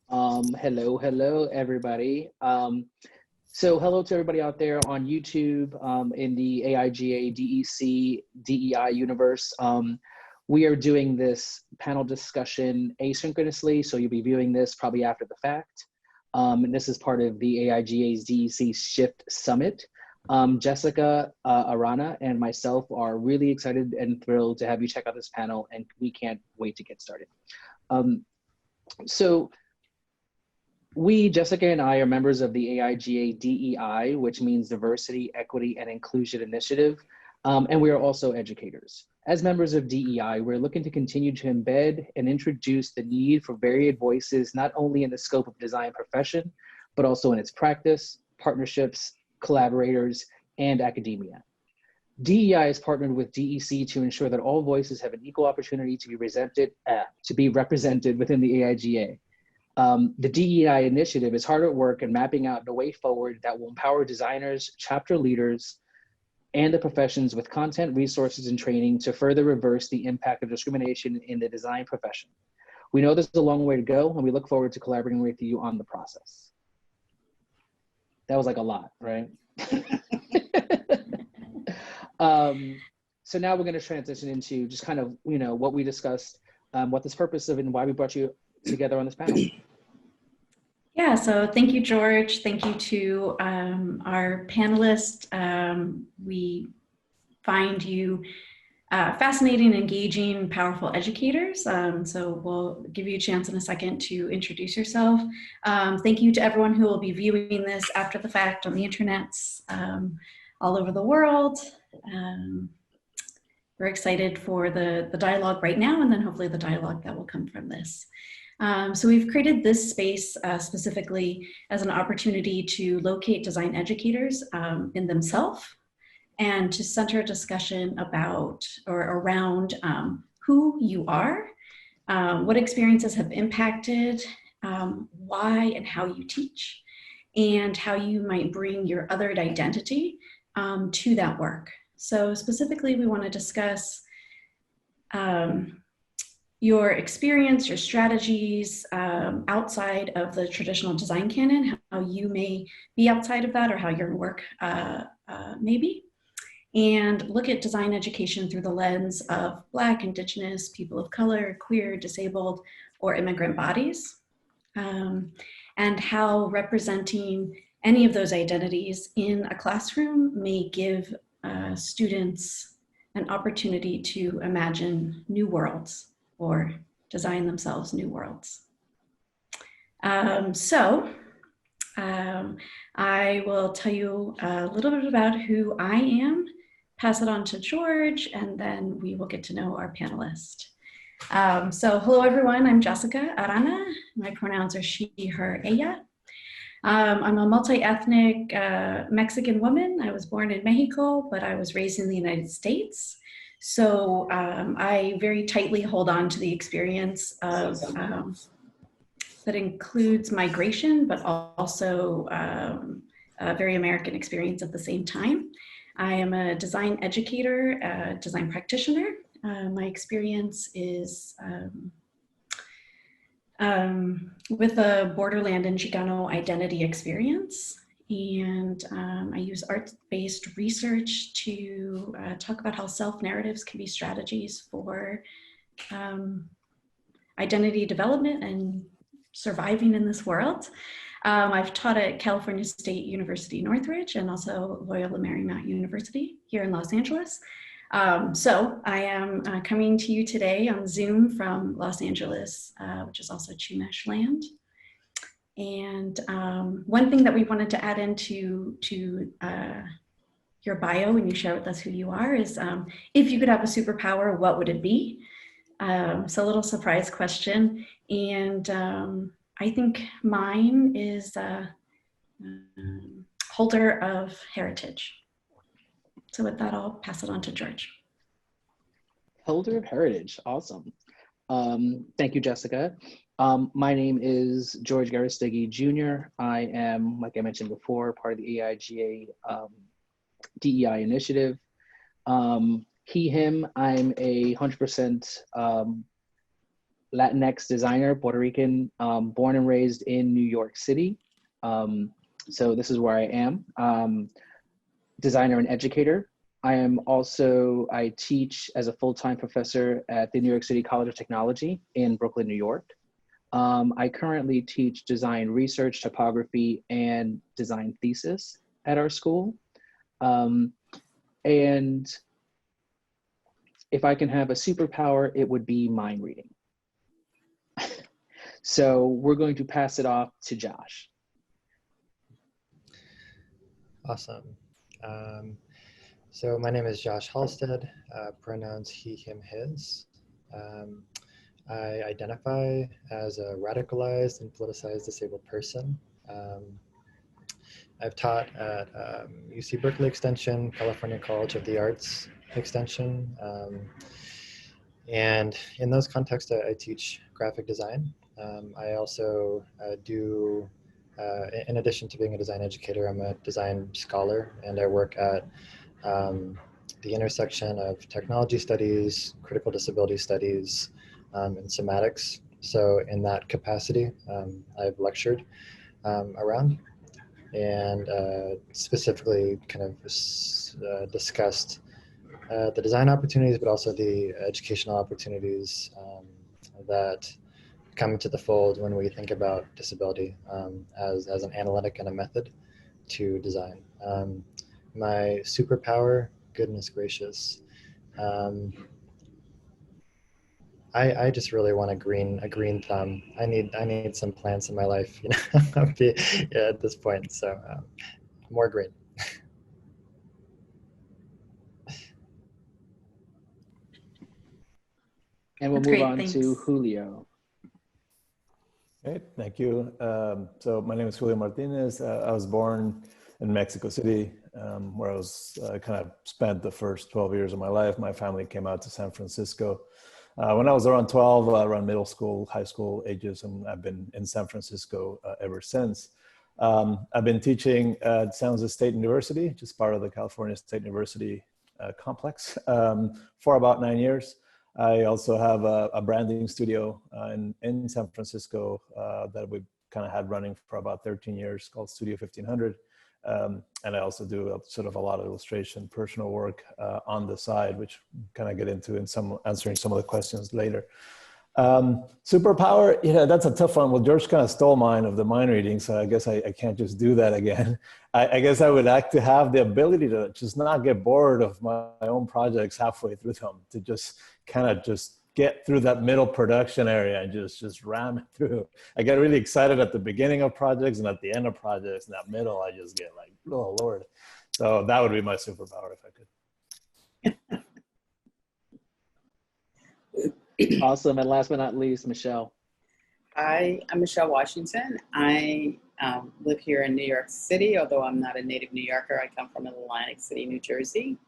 Hello, everybody. So hello to everybody out there on YouTube, in the AIGA, DEC, DEI universe. We are doing this panel discussion asynchronously, so you'll be viewing this probably after the fact. And this is part of the AIGA's DEC Shift Summit. Jessica, Arana, and myself are really excited and thrilled to have you check out this panel, and we can't wait to get started. So we, Jessica and I, are members of the AIGA DEI, which means Diversity, Equity, and Inclusion Initiative, and we are also educators. As members of DEI, we're looking to continue to embed and introduce the need for varied voices, not only in the scope of design profession, but also in its practice, partnerships, collaborators, and academia. DEI is partnered with DEC to ensure that all voices have an equal opportunity to be represented within the AIGA. The DEI initiative is hard at work in mapping out the way forward that will empower designers, chapter leaders, and the professions with content, resources, and training to further reverse the impact of discrimination in the design profession. We know there's a long way to go, and we look forward to collaborating with you on the process. That was like a lot, right? So now we're going to transition into just kind of, what we discussed, what this purpose of, and why we brought you together on this panel. Yeah, so thank you, George. Thank you to our panelists. We find you fascinating, engaging, powerful educators. So we'll give you a chance in a second to introduce yourself. Thank you to everyone who will be viewing this after the fact on the internets all over the world. We're excited for the dialogue right now, and then hopefully the dialogue that will come from this. So we've created this space specifically as an opportunity to locate design educators in themselves and to center a discussion about or around who you are, what experiences have impacted, why and how you teach, and how you might bring your othered identity to that work. So specifically, we want to discuss your experience, your strategies outside of the traditional design canon, how you may be outside of that or how your work may be, and look at design education through the lens of Black, Indigenous, people of color, queer, disabled, or immigrant bodies, and how representing any of those identities in a classroom may give students an opportunity to imagine new worlds or design themselves new worlds. I will tell you a little bit about who I am, pass it on to George, and then we will get to know our panelist. So hello everyone, I'm Jessica Arana. My pronouns are she, her, ella. I'm a multi-ethnic Mexican woman. I was born in Mexico, but I was raised in the United States. So I very tightly hold on to the experience of that includes migration, but also a very American experience at the same time. I am a design educator, a design practitioner. My experience is with a borderland and Chicano identity experience. And I use art-based research to talk about how self-narratives can be strategies for identity development and surviving in this world. I've taught at California State University Northridge and also Loyola Marymount University here in Los Angeles. So I am coming to you today on Zoom from Los Angeles, which is also Chumash land. And one thing that we wanted to add into your bio when you share with us who you are is if you could have a superpower, what would it be? So a little surprise question. And I think mine is holder of heritage. So with that, I'll pass it on to George. Holder of heritage, awesome. Thank you, Jessica. My name is George Garrastegui Jr. I am, like I mentioned before, part of the AIGA DEI initiative. He, him, I'm a 100% Latinx designer, Puerto Rican, born and raised in New York City. So this is where I am. Designer and educator. I teach as a full-time professor at the New York City College of Technology in Brooklyn, New York. I currently teach design research, typography, and design thesis at our school. And if I can have a superpower, it would be mind reading. So we're going to pass it off to Josh. Awesome. So my name is Josh Halstead, pronouns he, him, his. I identify as a radicalized and politicized disabled person. I've taught at UC Berkeley Extension, California College of the Arts Extension. And in those contexts, I teach graphic design. I also do, in addition to being a design educator, I'm a design scholar, and I work at the intersection of technology studies, critical disability studies, and somatics. So in that capacity, I've lectured around and specifically kind of discussed the design opportunities, but also the educational opportunities that come into the fold when we think about disability as an analytic and a method to design. My superpower, goodness gracious, I just really want a green thumb. I need some plants in my life, you know, at this point. So more green. And we'll move on to Julio. Great, thank you. So my name is Julio Martinez. I was born in Mexico City, where I was kind of spent the first 12 years of my life. My family came out to San Francisco when I was around 12, around middle school, high school ages, and I've been in San Francisco ever since. I've been teaching at San Jose State University, which is part of the California State University complex, for about 9 years. I also have a branding studio in San Francisco that we've kind of had running for about 13 years called Studio 1500. And I also do sort of a lot of illustration, personal work on the side, which kind of get into in answering some of the questions later. Superpower, yeah, that's a tough one. Well, George kind of stole mine of the mind reading, so I guess I can't just do that again. I guess I would like to have the ability to just not get bored of my own projects halfway through them, to just kind of just get through that middle production area and just ram it through. I get really excited at the beginning of projects, and at the end of projects, in that middle, I just get like, oh Lord. So that would be my superpower if I could. Awesome. And last but not least, Michele. Hi, I'm Michele Washington. I live here in New York City, although I'm not a native New Yorker. I come from Atlantic City, New Jersey.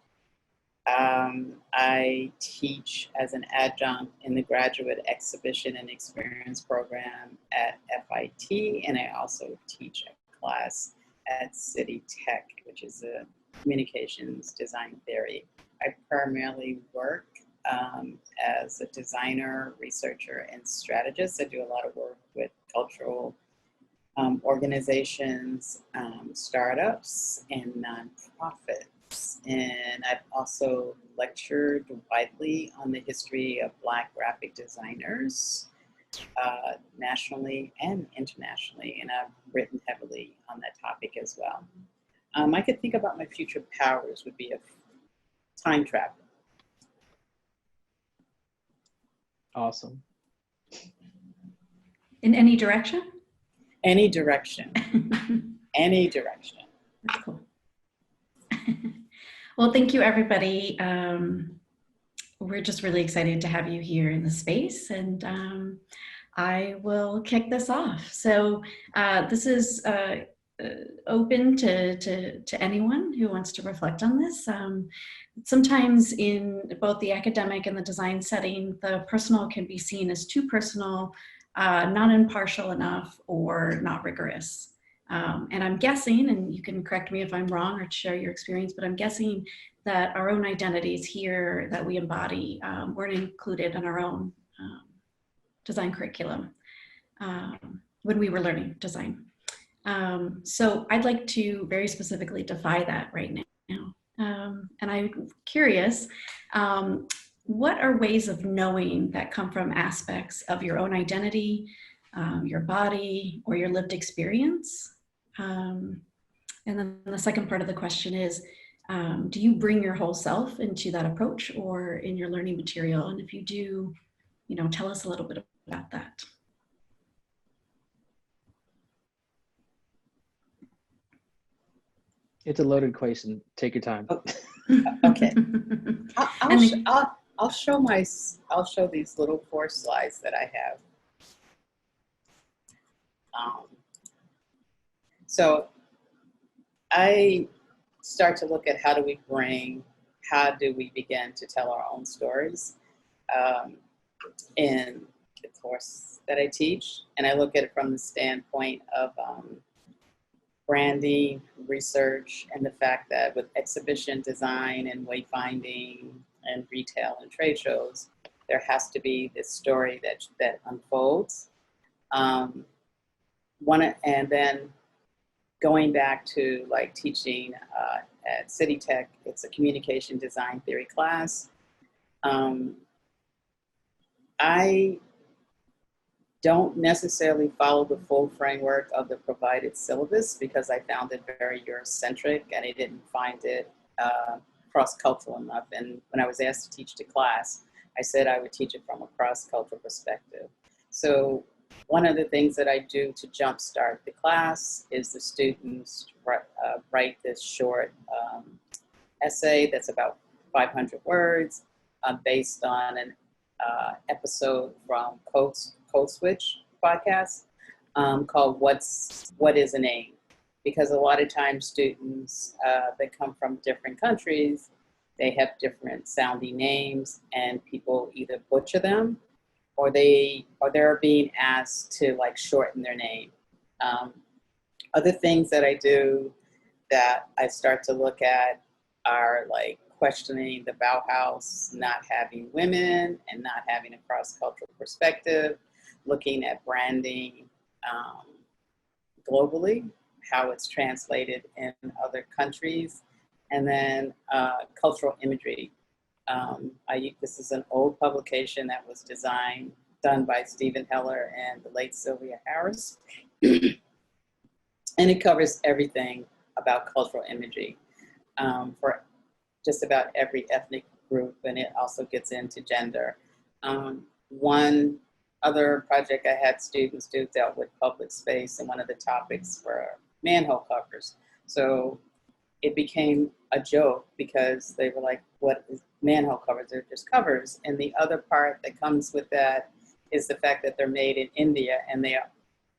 I teach as an adjunct in the Graduate Exhibition and Experience Program at FIT, and I also teach a class at City Tech, which is a communications design theory. I primarily work as a designer, researcher, and strategist. I do a lot of work with cultural organizations, startups, and nonprofits. And I've also lectured widely on the history of Black graphic designers, nationally and internationally, and I've written heavily on that topic as well. I could think about my future powers would be a time travel. Awesome. In any direction? Any direction. Any direction. That's cool. Well, thank you, everybody. We're just really excited to have you here in the space, and I will kick this off. So this is open to anyone who wants to reflect on this. Sometimes in both the academic and the design setting, the personal can be seen as too personal, not impartial enough, or not rigorous. And I'm guessing, and you can correct me if I'm wrong or share your experience, but I'm guessing that our own identities here that we embody weren't included in our own design curriculum when we were learning design. So I'd like to very specifically defy that right now. And I'm curious, what are ways of knowing that come from aspects of your own identity, your body, or your lived experience? And then the second part of the question is, do you bring your whole self into that approach or in your learning material? And if you do, tell us a little bit about that. It's a loaded question. Take your time. Okay. I'll show these little 4 slides that I have. So I start to look at how do we begin to tell our own stories in the course that I teach. And I look at it from the standpoint of branding, research, and the fact that with exhibition design and wayfinding and retail and trade shows, there has to be this story that unfolds. And then going back to like teaching at City Tech, it's a communication design theory class. I don't necessarily follow the full framework of the provided syllabus because I found it very Eurocentric and I didn't find it cross-cultural enough. And when I was asked to teach the class, I said I would teach it from a cross-cultural perspective. So one of the things that I do to jumpstart the class is the students write this short essay that's about 500 words based on an episode from Code Switch podcast called What is a Name? Because a lot of times students that come from different countries, they have different sounding names and people either butcher them or they're being asked to like shorten their name. Other things that I do that I start to look at are like questioning the Bauhaus not having women and not having a cross-cultural perspective, looking at branding globally, how it's translated in other countries, and then cultural imagery. This is an old publication that was done by Stephen Heller and the late Sylvia Harris. And it covers everything about cultural imagery for just about every ethnic group, and it also gets into gender. One other project I had students do dealt with public space, and one of the topics were manhole covers. So it became a joke because they were like, what is manhole covers? They're just covers. And the other part that comes with that is the fact that they're made in India and they are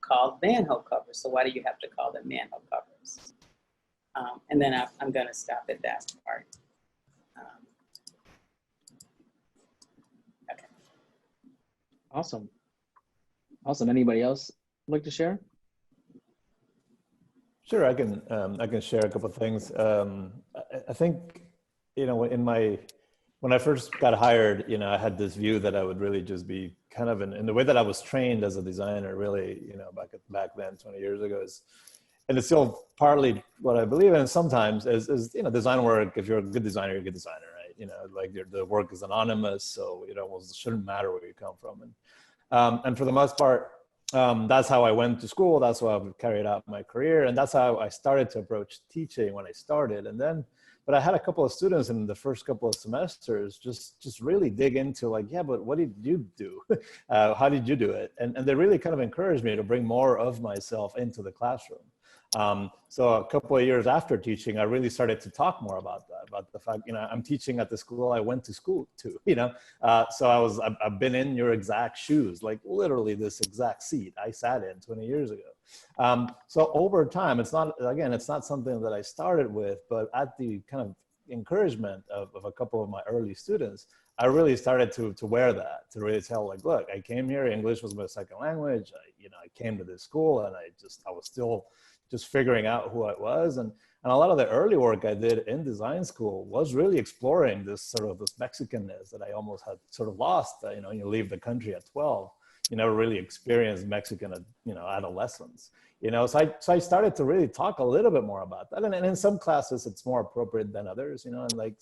called manhole covers. So why do you have to call them manhole covers? And then I'm going to stop at that part. Okay. Awesome. Anybody else like to share? Sure, I can share a couple of things. I think, when I first got hired, I had this view that I would really just be kind of in the way that I was trained as a designer, really, back then, 20 years ago, and it's still partly what I believe in sometimes is design work. If you're a good designer, you're a good designer, right? The work is anonymous, so it shouldn't matter where you come from. And for the most part, that's how I went to school. That's how I've carried out my career. And that's how I started to approach teaching when I started. But I had a couple of students in the first couple of semesters just really dig into like, yeah, but what did you do? How did you do it? And they really kind of encouraged me to bring more of myself into the classroom. So a couple of years after teaching, I really started to talk more about that, about the fact, I'm teaching at the school I went to school to, so I've been in your exact shoes, like literally this exact seat I sat in 20 years ago. So over time, it's not something that I started with, but at the kind of encouragement of a couple of my early students, I really started to wear that, to really tell like, look, I came here, English was my second language. I came to this school and I was still just figuring out who I was. And a lot of the early work I did in design school was really exploring this Mexicanness that I almost had sort of lost. You leave the country at 12, you never really experienced Mexican, adolescence. So I started to really talk a little bit more about that. And in some classes, it's more appropriate than others, and like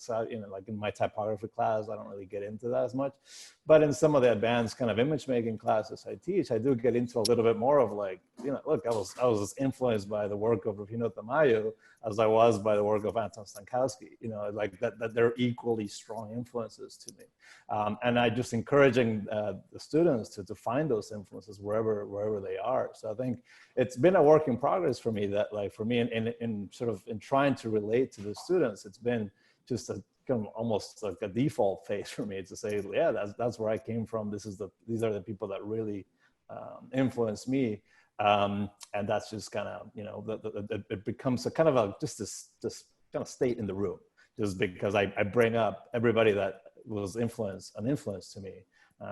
in my typography class, I don't really get into that as much. But in some of the advanced kind of image making classes I teach, I do get into a little bit more of like, look, I was as influenced by the work of Rufino Tamayo as I was by the work of Anton Stankowski, like that they're equally strong influences to me. And I just encouraging the students to find those influences wherever they are. So I think it's been a work in progress for me that, like, for me in trying to relate to the students, it's been just a kind of almost like a default phase for me to say, yeah, that's where I came from. These are the people that really influenced me. And that's just kind of, it becomes a kind of just this kind of state in the room, just because I bring up everybody that was an influence to me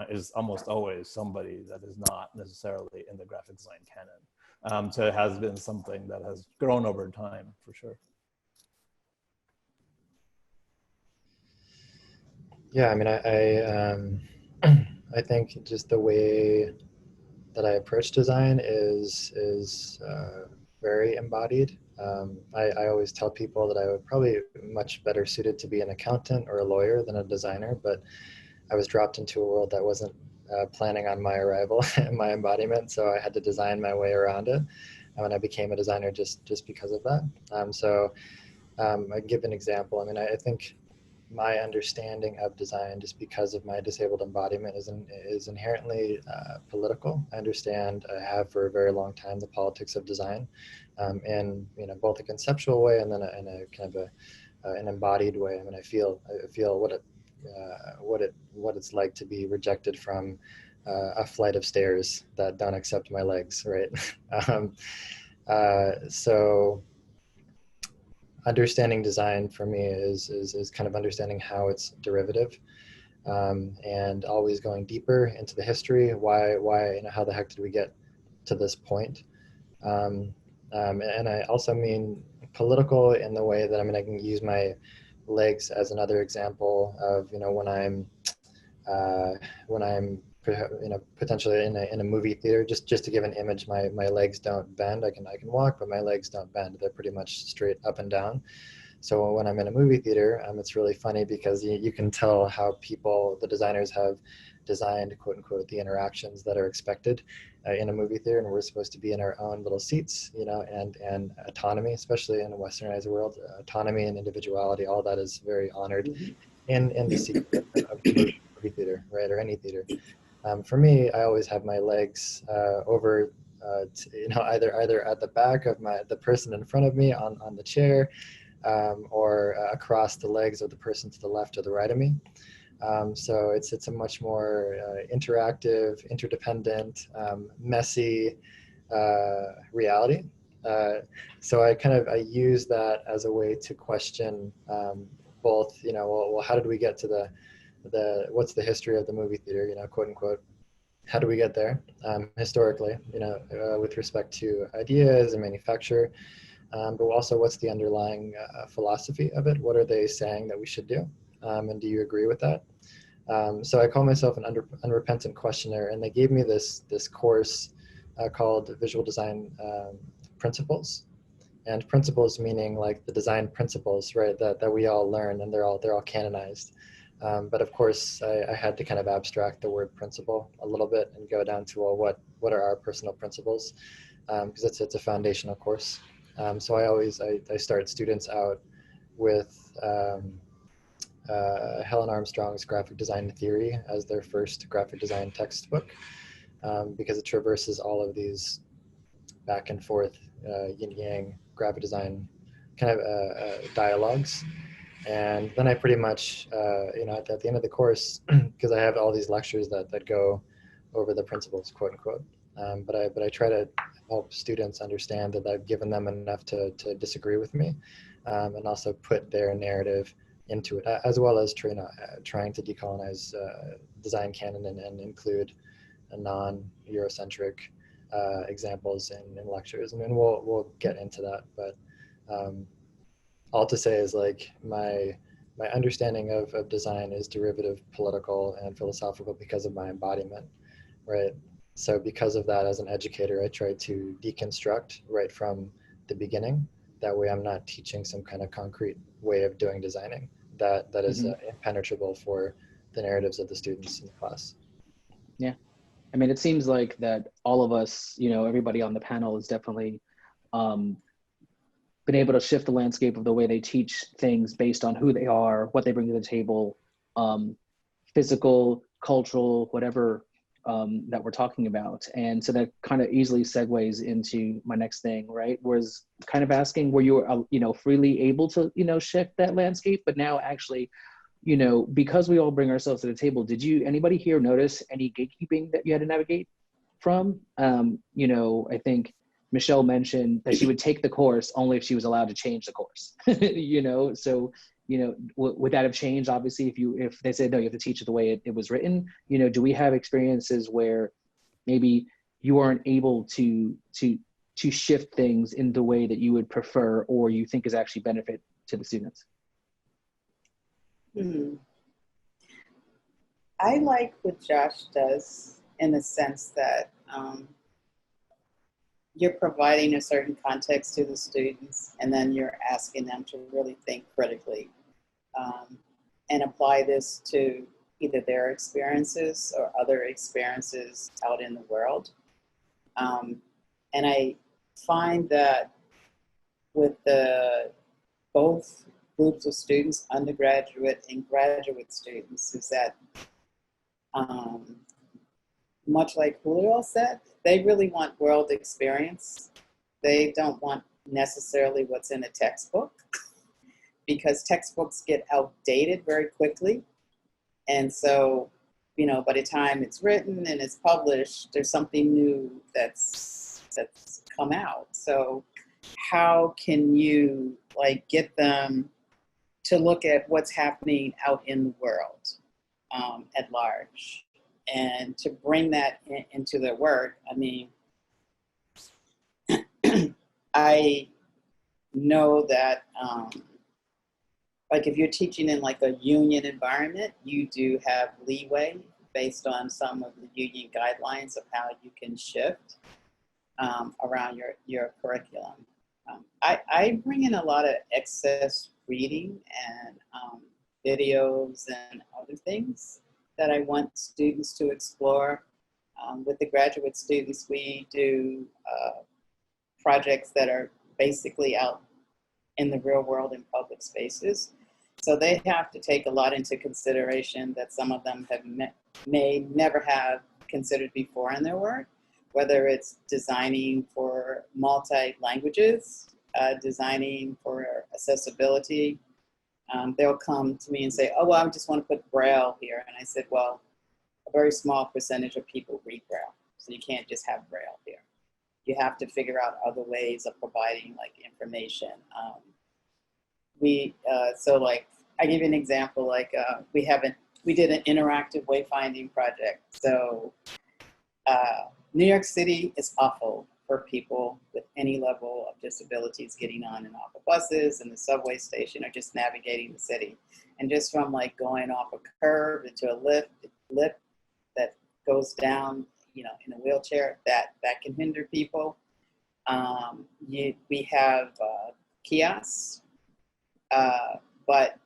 is almost always somebody that is not necessarily in the graphic design canon. So it has been something that has grown over time, for sure. Yeah, I mean, I think just the way that I approach design is very embodied. I always tell people that I would probably much better suited to be an accountant or a lawyer than a designer, but I was dropped into a world that wasn't planning on my arrival and my embodiment, so I had to design my way around it. And I became a designer just because of that. I give an example. I mean, I think my understanding of design, just because of my disabled embodiment, is inherently political. I have for a very long time the politics of design, in both a conceptual way and then in a kind of an embodied way. I mean, I feel what it's like to be rejected from a flight of stairs that don't accept my legs, right? So understanding design for me is kind of understanding how it's derivative, and always going deeper into the history. Why, how the heck did we get to this point? And I also mean political in the way that, I mean, I can use my legs as another example of, when I'm potentially in a movie theater, just to give an image, my legs don't bend. I can walk, but my legs don't bend. They're pretty much straight up and down. So when I'm in a movie theater, it's really funny because you can tell how the designers have designed, quote unquote, the interactions that are expected in a movie theater, and we're supposed to be in our own little seats, and autonomy, especially in a westernized world, autonomy and individuality, all that is very honored in the seat of the movie theater, right, or any theater. For me, I always have my legs over, either at the back of the person in front of me on the chair, or across the legs of the person to the left or the right of me. So it's a much more interactive, interdependent, messy reality. So I use that as a way to question both, well, how did we get to what's the history of the movie theater, quote unquote, how do we get there historically, with respect to ideas and manufacture, but also what's the underlying philosophy of it? What are they saying that we should do? And do you agree with that? So I call myself an unrepentant questioner, and they gave me this course called Visual Design Principles. And principles meaning like the design principles, right, that we all learn, and they're all canonized. But of course, I had to kind of abstract the word principle a little bit and go down to, well, what are our personal principles? Because it's a foundational course. So I start students out with Helen Armstrong's Graphic Design Theory as their first graphic design textbook, because it traverses all of these back and forth yin-yang graphic design kind of dialogues. And then I pretty much, at the end of the course, because I have all these lectures that go over the principles, quote unquote, but I try to help students understand that I've given them enough to disagree with me, and also put their narrative into it, as well as trying to decolonize design canon and include a non-Eurocentric examples in lectures. I mean, we'll get into that, but all to say is like my understanding of design is derivative, political, and philosophical because of my embodiment, right? So because of that, as an educator, I try to deconstruct right from the beginning. That way I'm not teaching some kind of concrete way of doing designing that is impenetrable for the narratives of the students in the class. Yeah. I mean, it seems like that all of us, you know, everybody on the panel has definitely been able to shift the landscape of the way they teach things based on who they are, what they bring to the table, physical, cultural, whatever that we're talking about. And so that kind of easily segues into my next thing, right? Was kind of asking, were you, you know, freely able to, you know, shift that landscape, but now actually, you know, because we all bring ourselves to the table, did anybody here notice any gatekeeping that you had to navigate from? You know, I think Michele mentioned that she would take the course only if she was allowed to change the course, you know, so, you know, would that have changed? Obviously, if they said, no, you have to teach it the way it was written, you know, do we have experiences where maybe you aren't able to shift things in the way that you would prefer, or you think is actually benefit to the students? I like what Josh does in the sense that you're providing a certain context to the students, and then you're asking them to really think critically and apply this to either their experiences or other experiences out in the world. And I find that with both groups of students, undergraduate and graduate students, is that much like Julio said, they really want world experience. They don't want necessarily what's in a textbook, because textbooks get outdated very quickly. And so, you know, by the time it's written and it's published, there's something new that's come out. So how can you like get them to look at what's happening out in the world at large, and to bring that into their work? I mean, I know that like if you're teaching in like a union environment, you do have leeway based on some of the union guidelines of how you can shift around your curriculum. I bring in a lot of excess reading and videos and other things that I want students to explore. With the graduate students, we do projects that are basically out in the real world in public spaces. So they have to take a lot into consideration that some of them may never have considered before in their work, whether it's designing for multi-languages, designing for accessibility. They'll come to me and say, oh, well, I just want to put Braille here. And I said, well, a very small percentage of people read Braille, so you can't just have Braille here. You have to figure out other ways of providing like information. So like, I give you an example, like we did an interactive wayfinding project. So New York City is awful for people with any level of disabilities getting on and off of buses and the subway station, or just navigating the city. And just from like going off a curb into a lift that goes down, you know, in a wheelchair, that can hinder people. We have kiosks, but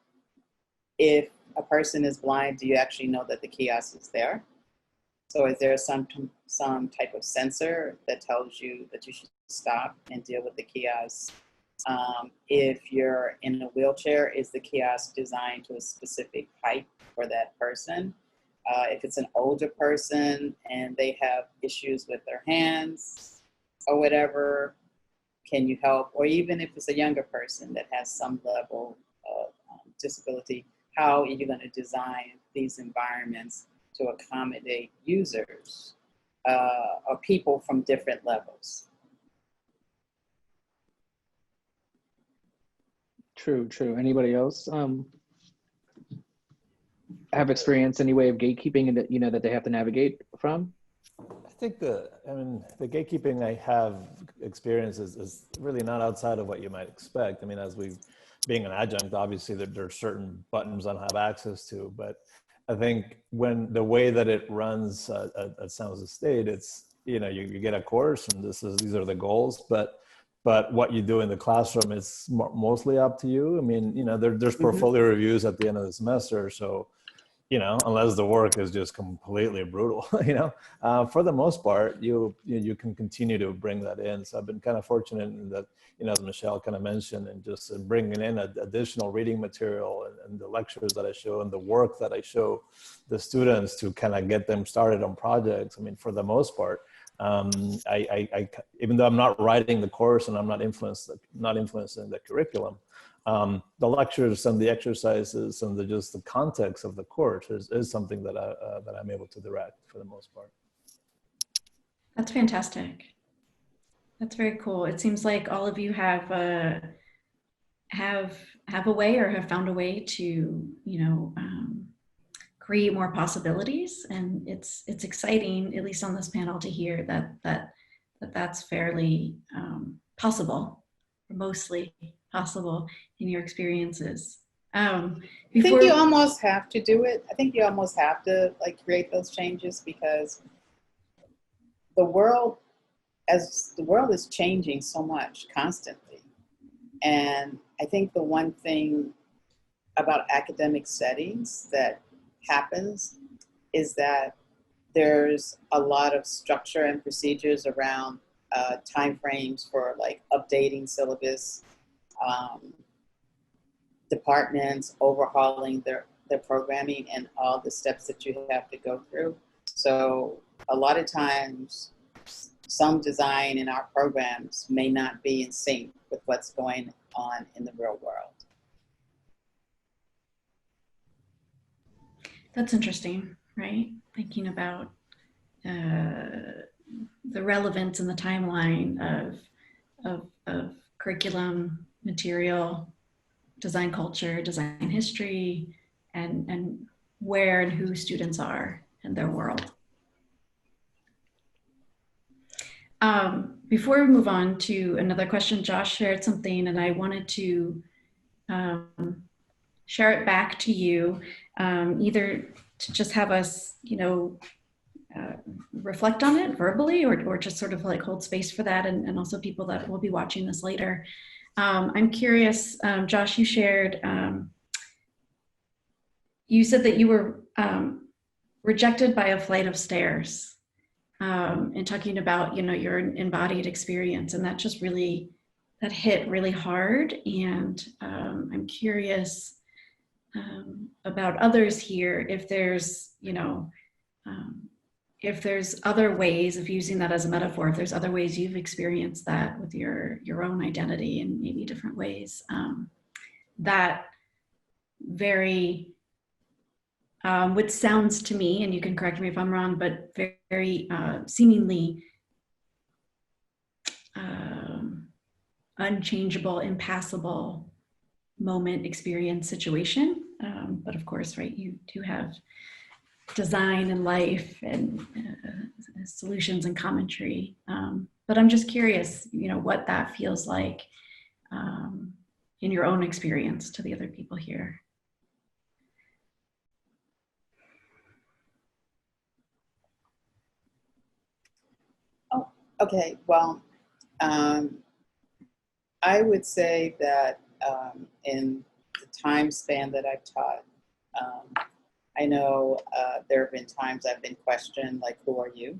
if a person is blind, do you actually know that the kiosk is there? So is there some type of sensor that tells you that you should stop and deal with the kiosk? If you're in a wheelchair, is the kiosk designed to a specific height for that person? If it's an older person and they have issues with their hands or whatever, can you help? Or even if it's a younger person that has some level of disability, how are you going to design these environments to accommodate users or people from different levels? True. Anybody else have experienced any way of gatekeeping and that, you know, that they have to navigate from? I think the gatekeeping I have experienced is really not outside of what you might expect. I mean, being an adjunct, obviously there are certain buttons I don't have access to, but I think when the way that it runs at San Jose State, it's, you know, you get a course and these are the goals, but what you do in the classroom is mostly up to you. I mean, you know, there's portfolio reviews at the end of the semester. So, you know, unless the work is just completely brutal, you know, for the most part, you can continue to bring that in. So I've been kind of fortunate in that, you know, as Michele kind of mentioned, and just bringing in additional reading material and the lectures that I show and the work that I show the students to kind of get them started on projects. I mean, for the most part, I even though I'm not writing the course and I'm not influencing the curriculum, the lectures and the exercises and just the context of the course is something that I'm able to direct for the most part. That's fantastic. That's very cool. It seems like all of you have a way or have found a way to, you know, create more possibilities, and it's exciting, at least on this panel, to hear that's fairly possible, or mostly possible in your experiences. I think you almost have to do it. I think you almost have to like create those changes, because the world is changing so much constantly. And I think the one thing about academic settings that happens is that there's a lot of structure and procedures around timeframes for like updating syllabus, departments overhauling their programming, and all the steps that you have to go through. So a lot of times some design in our programs may not be in sync with what's going on in the real world. That's interesting, right? Thinking about the relevance and the timeline of curriculum, material, design culture, design history, and where and who students are in their world. Before we move on to another question, Josh shared something and I wanted to share it back to you, either to just have us, you know, reflect on it verbally, or just sort of like hold space for that, and also people that will be watching this later. I'm curious, Josh, you shared, you said that you were rejected by a flight of stairs, and talking about, you know, your embodied experience, and that just really, that hit really hard. And I'm curious about others here, if there's, you know, if there's other ways of using that as a metaphor, if there's other ways you've experienced that with your own identity in maybe different ways, that very, which sounds to me, and you can correct me if I'm wrong, but very seemingly unchangeable, impassable moment, experience, situation. But of course, right, you do have design and life and solutions and commentary. But I'm just curious, you know, what that feels like in your own experience to the other people here. Oh, okay. Well, I would say that in the time span that I've taught, I know there have been times I've been questioned, like, who are you?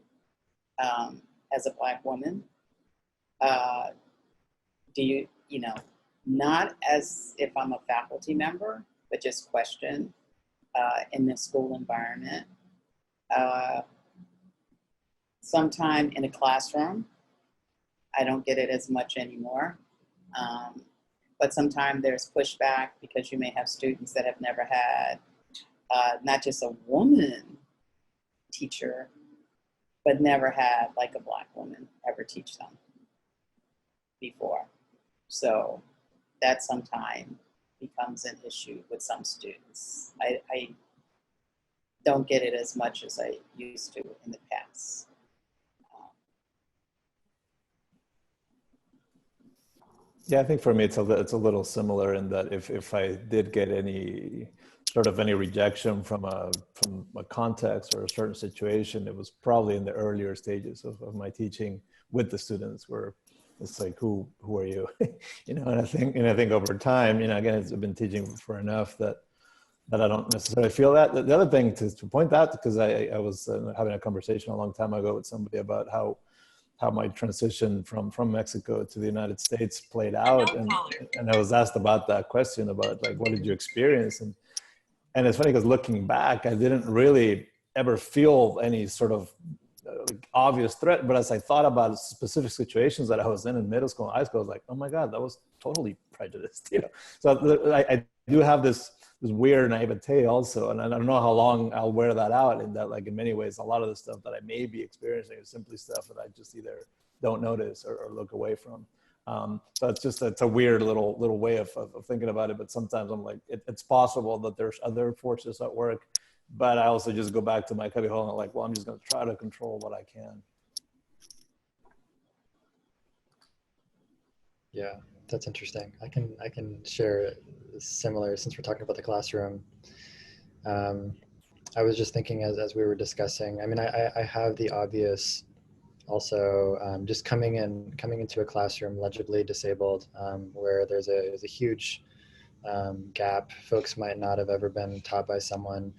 As a Black woman, do you, you know, not as if I'm a faculty member, but just questioned in the school environment. Sometime in a classroom, I don't get it as much anymore. But sometimes there's pushback because you may have students that have never had not just a woman teacher, but never had like a Black woman ever teach them before. So that sometimes becomes an issue with some students. I don't get it as much as I used to in the past. Yeah, I think for me it's a little similar in that if I did get any sort of any rejection from a context or a certain situation, it was probably in the earlier stages of my teaching with the students, where it's like, who are you? You know, and I think over time, you know, again, I've been teaching for enough that I don't necessarily feel that. The other thing to point out, because I was having a conversation a long time ago with somebody about how my transition from Mexico to the United States played out, and I was asked about that question about, like, what did you experience? And it's funny because looking back, I didn't really ever feel any sort of like obvious threat. But as I thought about specific situations that I was in middle school and high school, I was like, oh my God, that was totally prejudiced. You know? So I do have this weird naivete also. And I don't know how long I'll wear that out, in that, like, in many ways, a lot of the stuff that I may be experiencing is simply stuff that I just either don't notice or look away from. So it's a weird little way of thinking about it. But sometimes I'm like, it's possible that there's other forces at work, but I also just go back to my cubby hole and I'm like, well, I'm just going to try to control what I can. Yeah, that's interesting. I can share similar, since we're talking about the classroom. I was just thinking as we were discussing, I mean, I have the obvious also, just coming into a classroom legibly disabled, where there's a huge gap. Folks might not have ever been taught by someone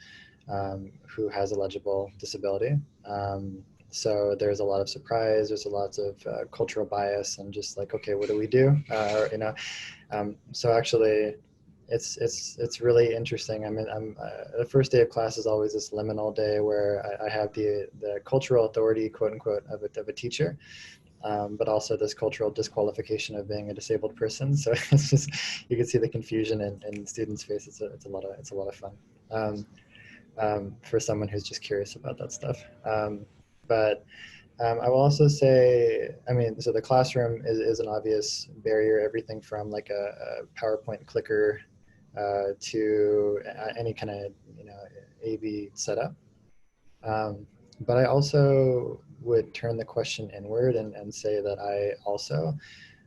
who has a legible disability. So there's a lot of surprise, there's a lot of cultural bias, and just like, okay, what do we do? You know, so actually, it's really interesting. I mean, the first day of class is always this liminal day where I have the cultural authority, quote unquote, of a teacher, but also this cultural disqualification of being a disabled person. So it's just, you can see the confusion in students' faces. It's a lot of fun for someone who's just curious about that stuff. But I will also say, I mean, so the classroom is an obvious barrier, everything from like a PowerPoint clicker to any kind of, you know, AV setup. But I also would turn the question inward and say that I also,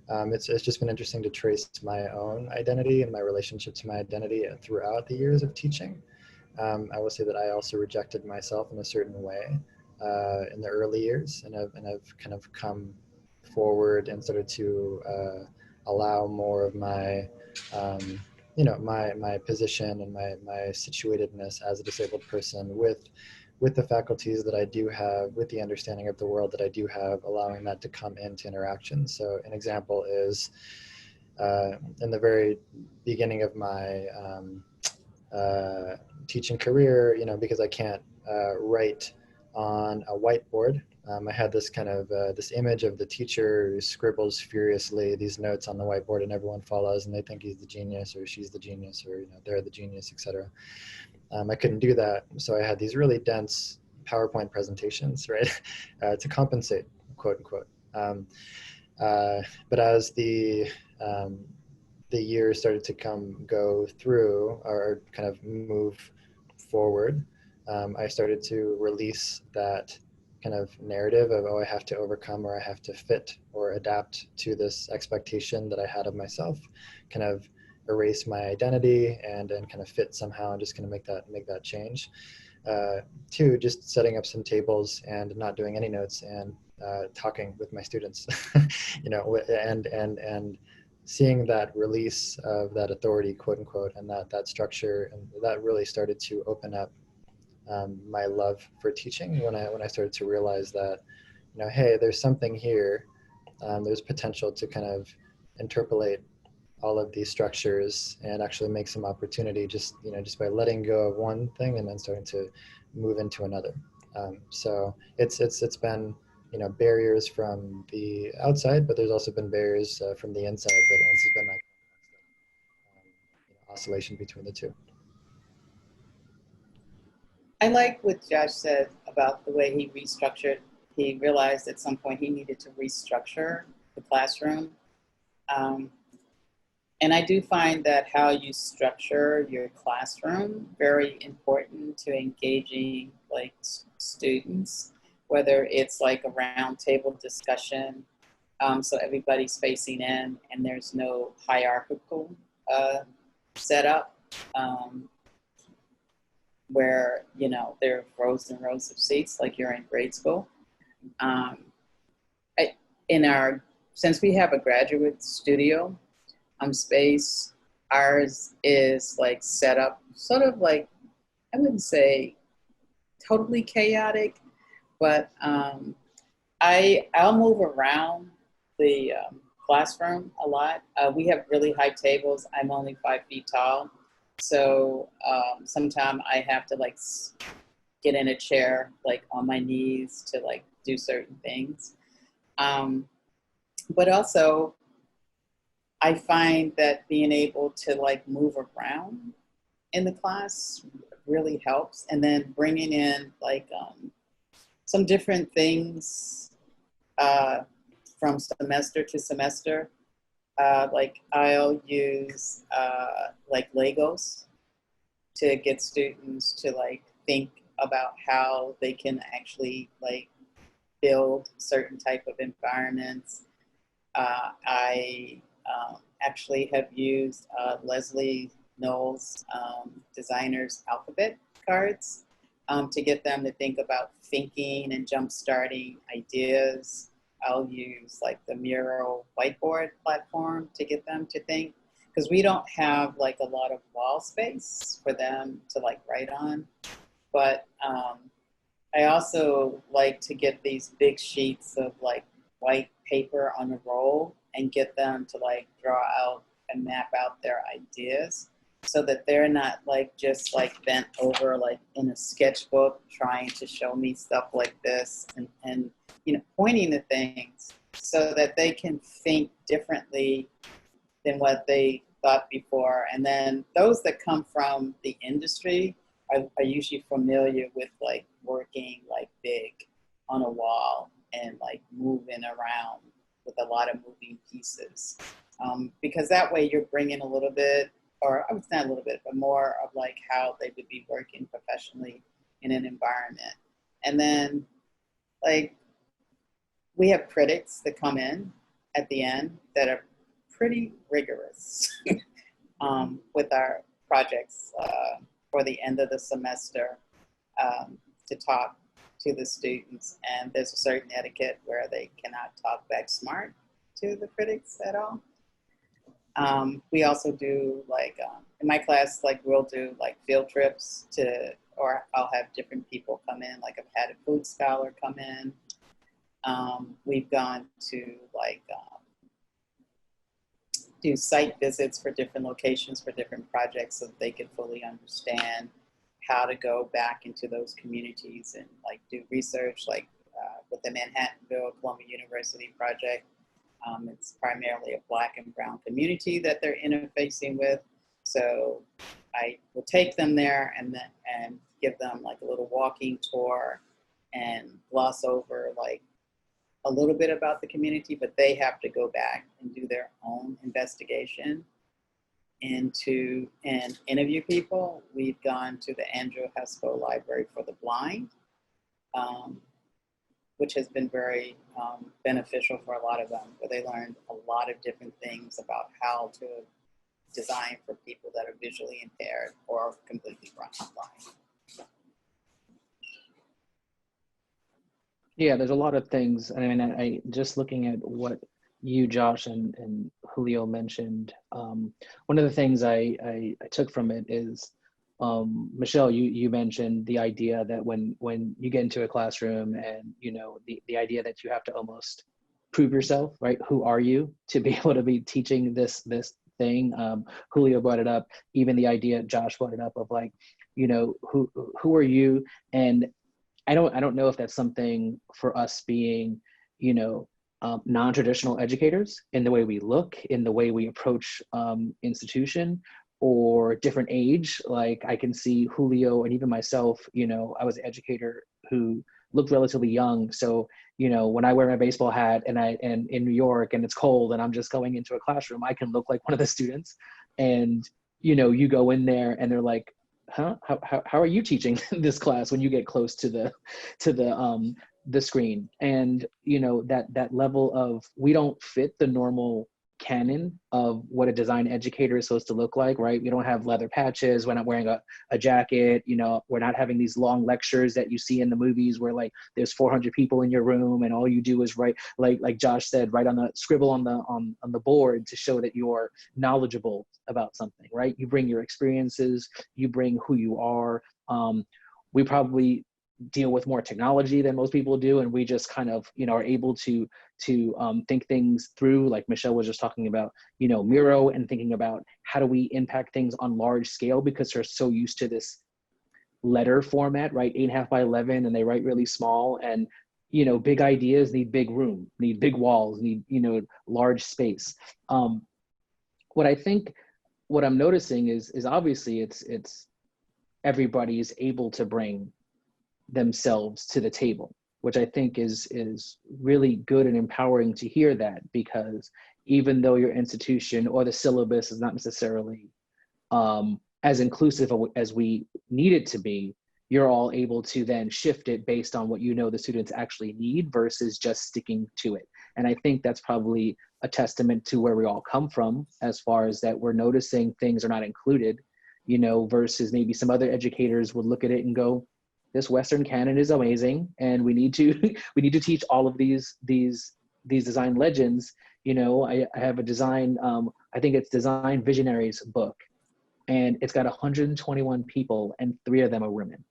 it's just been interesting to trace my own identity and my relationship to my identity throughout the years of teaching. I will say that I also rejected myself in a certain way in the early years, and I've kind of come forward and started to allow more of my you know, my position and my situatedness as a disabled person with the faculties that I do have, with the understanding of the world that I do have, allowing that to come into interaction. So an example is in the very beginning of my teaching career, you know, because I can't write on a whiteboard. I had this kind of this image of the teacher who scribbles furiously these notes on the whiteboard, and everyone follows, and they think he's the genius or she's the genius, or, you know, they're the genius, etc. I couldn't do that, so I had these really dense PowerPoint presentations, right, to compensate, quote unquote. But as the years started to go through or kind of move forward, I started to release that kind of narrative of, oh, I have to overcome, or I have to fit or adapt to this expectation that I had of myself, kind of erase my identity and kind of fit somehow, and just kind of make that change. Two, just setting up some tables and not doing any notes and talking with my students, you know, and seeing that release of that authority, quote unquote, and that structure, and that really started to open up my love for teaching when I started to realize that, you know, hey, there's something here. There's potential to kind of interpolate all of these structures and actually make some opportunity just by letting go of one thing and then starting to move into another. So it's been, you know, barriers from the outside, but there's also been barriers from the inside, but it's just been like oscillation between the two. I like what Josh said about the way he restructured. He realized at some point he needed to restructure the classroom. And I do find that how you structure your classroom very important to engaging like students, whether it's like a round table discussion, so everybody's facing in and there's no hierarchical setup. where, you know, there are rows and rows of seats like you're in grade school. Since we have a graduate studio space, ours is like set up sort of like, I wouldn't say totally chaotic, but I'll move around the classroom a lot. We have really high tables. I'm only 5 feet tall. So sometimes I have to like get in a chair, like on my knees to like do certain things. But also I find that being able to like move around in the class really helps. And then bringing in like some different things from semester to semester. Like I'll use like Legos to get students to like think about how they can actually like build certain type of environments. I actually have used Leslie Knoll's designer's alphabet cards to get them to think about thinking and jump-starting ideas. I'll use like the Mural whiteboard platform to get them to think, because we don't have like a lot of wall space for them to like write on. But I also like to get these big sheets of like white paper on a roll and get them to like draw out and map out their ideas, so that they're not like just like bent over like in a sketchbook trying to show me stuff like this and you know, pointing to things so that they can think differently than what they thought before. And then those that come from the industry are usually familiar with like working like big on a wall and like moving around with a lot of moving pieces. Because that way you're bringing a little bit, or I would say not a little bit, but more of like how they would be working professionally in an environment. And then like we have critics that come in at the end that are pretty rigorous with our projects for the end of the semester to talk to the students. And there's a certain etiquette where they cannot talk back smart to the critics at all. We also do like, in my class, like we'll do like field trips or I'll have different people come in, like I've had a food scholar come in. We've gone to like do site visits for different locations for different projects so that they can fully understand how to go back into those communities and like do research, like with the Manhattanville Columbia University project. It's primarily a Black and brown community that they're interfacing with. So I will take them there and give them like a little walking tour and gloss over like a little bit about the community, but they have to go back and do their own investigation and interview people. We've gone to the Andrew Haskell Library for the Blind, which has been very beneficial for a lot of them, where they learned a lot of different things about how to design for people that are visually impaired or completely blind. Yeah, there's a lot of things. I mean, I just looking at what you, Josh, and Julio mentioned, one of the things I took from it is, Michele, you mentioned the idea that when you get into a classroom and, you know, the idea that you have to almost prove yourself, right? Who are you to be able to be teaching this thing? Julio brought it up, even the idea, Josh brought it up, of like, you know, who are you? And I don't know if that's something for us being, you know, non-traditional educators in the way we look, in the way we approach institution, or different age. Like I can see Julio and even myself, you know, I was an educator who looked relatively young. So, you know, when I wear my baseball hat and in New York and it's cold and I'm just going into a classroom, I can look like one of the students. And, you know, you go in there and they're like, huh, how are you teaching this class when you get close to the screen? And, you know, that level of, we don't fit the normal canon of what a design educator is supposed to look like, right? We don't have leather patches. We're not wearing a jacket. You know, we're not having these long lectures that you see in the movies where like there's 400 people in your room and all you do is write, like Josh said, write on the scribble on the board to show that you're knowledgeable about something, right? You bring your experiences, you bring who you are. We probably deal with more technology than most people do, and we just kind of, you know, are able to think things through, like Michele was just talking about, you know, Miro, and thinking about how do we impact things on large scale, because they're so used to this letter format, right? 8.5 by 11, and they write really small, and, you know, big ideas need big room, need big walls, need, you know, large space. What I'm noticing is obviously it's everybody is able to bring themselves to the table, which I think is really good and empowering to hear that, because even though your institution or the syllabus is not necessarily as inclusive as we need it to be, you're all able to then shift it based on what you know the students actually need versus just sticking to it. And I think that's probably a testament to where we all come from, as far as that we're noticing things are not included, you know, versus maybe some other educators would look at it and go, this Western canon is amazing, and we need to teach all of these design legends. You know, I have a design, I think it's Design Visionaries book, and it's got 121 people, and 3 of them are women,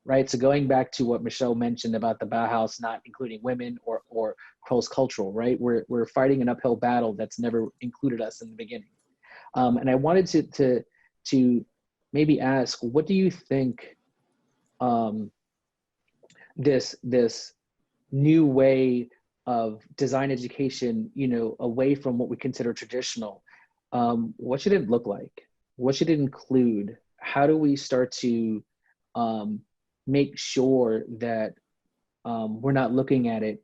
right? So going back to what Michele mentioned about the Bauhaus not including women or cross-cultural, right? We're fighting an uphill battle that's never included us in the beginning. And I wanted to maybe ask, what do you think this new way of design education, you know, away from what we consider traditional, what should it look like? What should it include? How do we start to make sure that we're not looking at it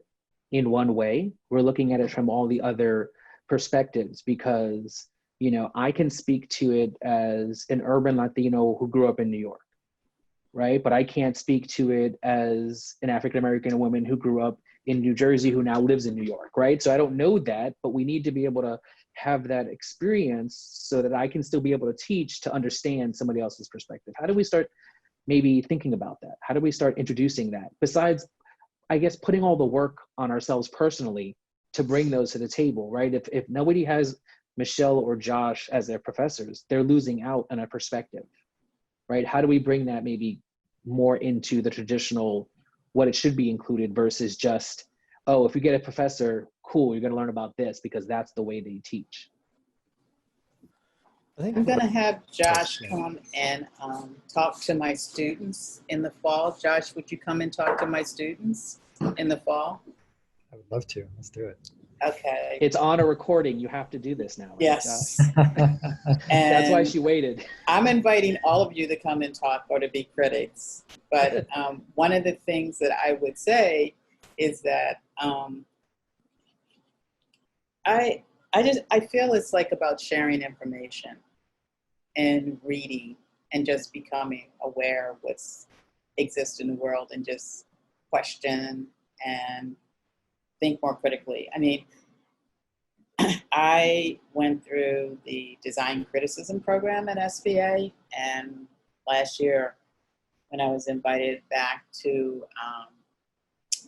in one way? We're looking at it from all the other perspectives, because, you know, I can speak to it as an urban Latino who grew up in New York, right? But I can't speak to it as an African-American woman who grew up in New Jersey who now lives in New York, right? So I don't know that, but we need to be able to have that experience so that I can still be able to teach to understand somebody else's perspective. How do we start maybe thinking about that? How do we start introducing that? Besides, I guess, putting all the work on ourselves personally to bring those to the table, right? If nobody has Michele or Josh as their professors, they're losing out on a perspective, right? How do we bring that maybe more into the traditional, what it should be included, versus just, oh, if you get a professor, cool, you're gonna learn about this because that's the way they teach. I think I'm going to have Josh come and talk to my students in the fall. Josh, would you come and talk to my students in the fall? I would love to. Let's do it. Okay. It's on a recording. You have to do this now, right, Yes. Josh? And That's why she waited. I'm inviting all of you to come and talk or to be critics. But one of the things that I would say is that I feel it's like about sharing information and reading and just becoming aware of what's exists in the world, and just question and think more critically. I mean, I went through the design criticism program at SVA, and last year when I was invited back to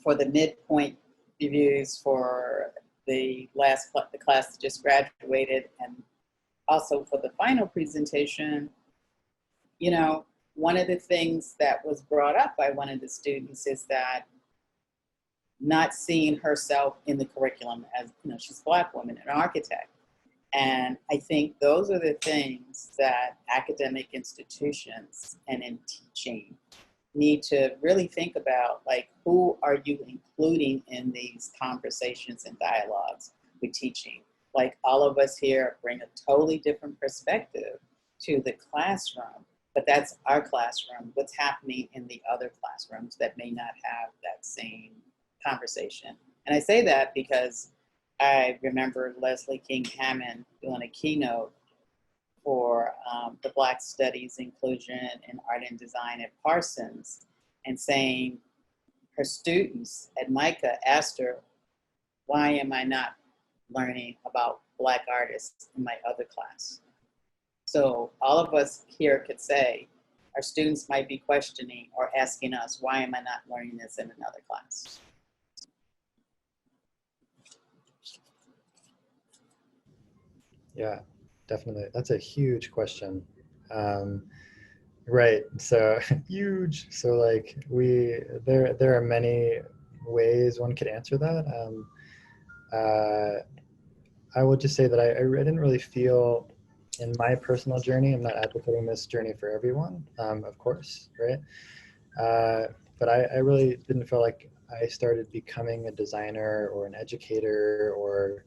for the midpoint reviews for the class that just graduated, and also for the final presentation, you know, one of the things that was brought up by one of the students is that not seeing herself in the curriculum as, you know, she's a Black woman, an architect. And I think those are the things that academic institutions and in teaching need to really think about, like, who are you including in these conversations and dialogues with teaching? Like, all of us here bring a totally different perspective to the classroom, but that's our classroom. What's happening in the other classrooms that may not have that same conversation? And I say that because I remember Leslie King Hammond doing a keynote for the Black Studies Inclusion in Art and Design at Parsons, and saying her students at MICA asked her, why am I not learning about Black artists in my other class. So all of us here could say, our students might be questioning or asking us, why am I not learning this in another class? Yeah, definitely. That's a huge question. Right. So huge. So like there are many ways one could answer that. I will just say that I didn't really feel in my personal journey, I'm not advocating this journey for everyone, of course, right? But I really didn't feel like I started becoming a designer or an educator or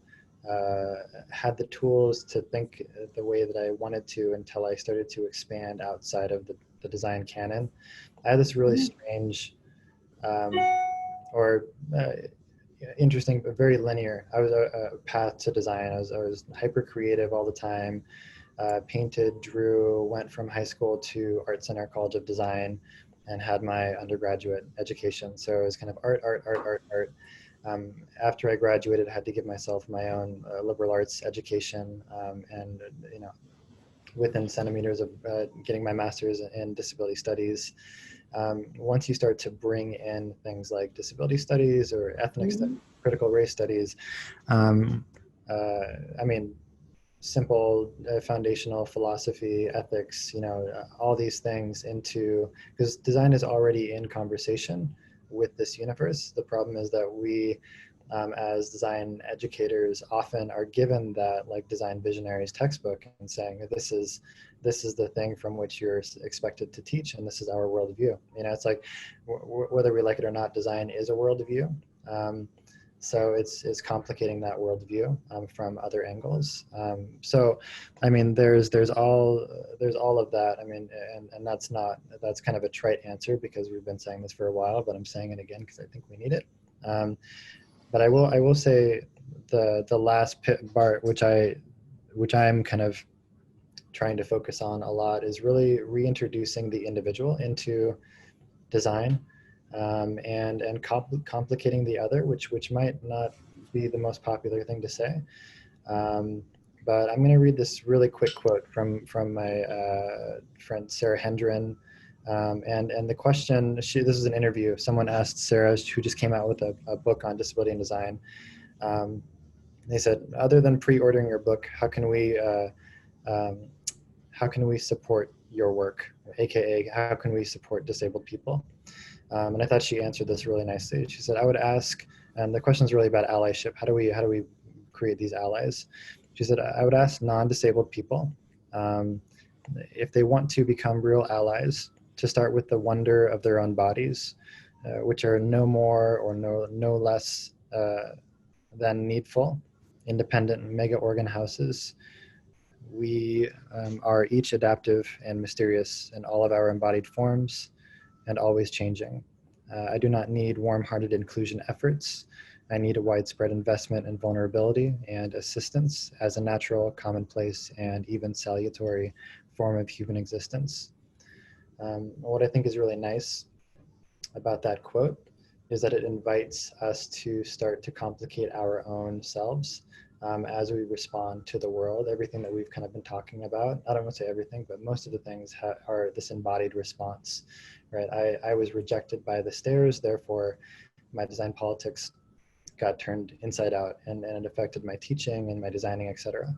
had the tools to think the way that I wanted to until I started to expand outside of the design canon. I had this really strange um, or interesting, but very linear. I was a path to design. I was hyper creative all the time. Painted, drew, went from high school to Art Center College of Design, and had my undergraduate education. So it was kind of art, art, art, art, art. After I graduated, I had to give myself my own liberal arts education, and within centimeters of getting my master's in disability studies. Once you start to bring in things like disability studies or ethnic studies, critical race studies, I mean, simple foundational philosophy, ethics, all these things into, because design is already in conversation with this universe. The problem is that we, as design educators, often are given that like design visionaries textbook and saying this is the thing from which you're expected to teach, and this is our worldview. It's like whether we like it or not, design is a worldview. So it's complicating that worldview from other angles. So, I mean, there's all of that. I mean, and that's kind of a trite answer because we've been saying this for a while, but I'm saying it again because I think we need it. But I will say the last part, which I'm kind of trying to focus on a lot, is really reintroducing the individual into design. And complicating the other, which might not be the most popular thing to say. But I'm going to read this really quick quote from my friend Sarah Hendren. And the question, this is an interview. Someone asked Sarah, who just came out with a book on disability and design. They said, other than pre-ordering your book, how can we support your work? AKA, how can we support disabled people? And I thought she answered this really nicely. She said, I would ask, and the question is really about allyship. How do we create these allies? She said, I would ask non-disabled people if they want to become real allies, to start with the wonder of their own bodies, which are no more or no less than needful, independent mega organ houses. We are each adaptive and mysterious in all of our embodied forms, and always changing. I do not need warm-hearted inclusion efforts. I need a widespread investment in vulnerability and assistance as a natural, commonplace, and even salutary form of human existence. What I think is really nice about that quote is that it invites us to start to complicate our own selves as we respond to the world. Everything that we've kind of been talking about, I don't want to say everything, but most of the things are this embodied response, right? I was rejected by the stairs, therefore my design politics got turned inside out, and it affected my teaching and my designing, etc.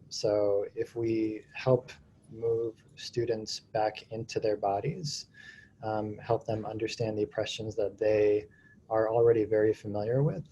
So if we help move students back into their bodies, help them understand the oppressions that they are already very familiar with,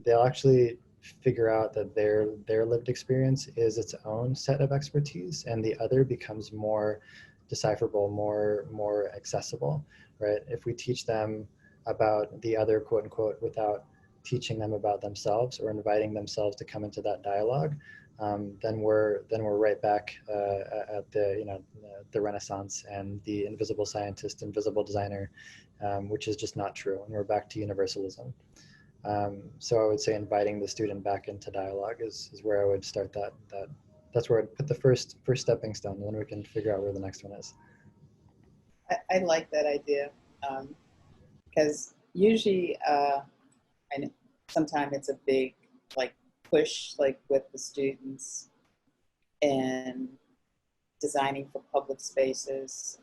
they'll actually figure out that their lived experience is its own set of expertise, and the other becomes more decipherable, more accessible, right? If we teach them about the other, quote unquote, without teaching them about themselves or inviting themselves to come into that dialogue, then we're right back at the Renaissance and the invisible scientist, invisible designer, which is just not true, and we're back to universalism. So I would say inviting the student back into dialogue is where I would start that's where I'd put the first stepping stone, and then we can figure out where the next one is. I like that idea because usually, and sometimes it's a big like push like with the students and designing for public spaces,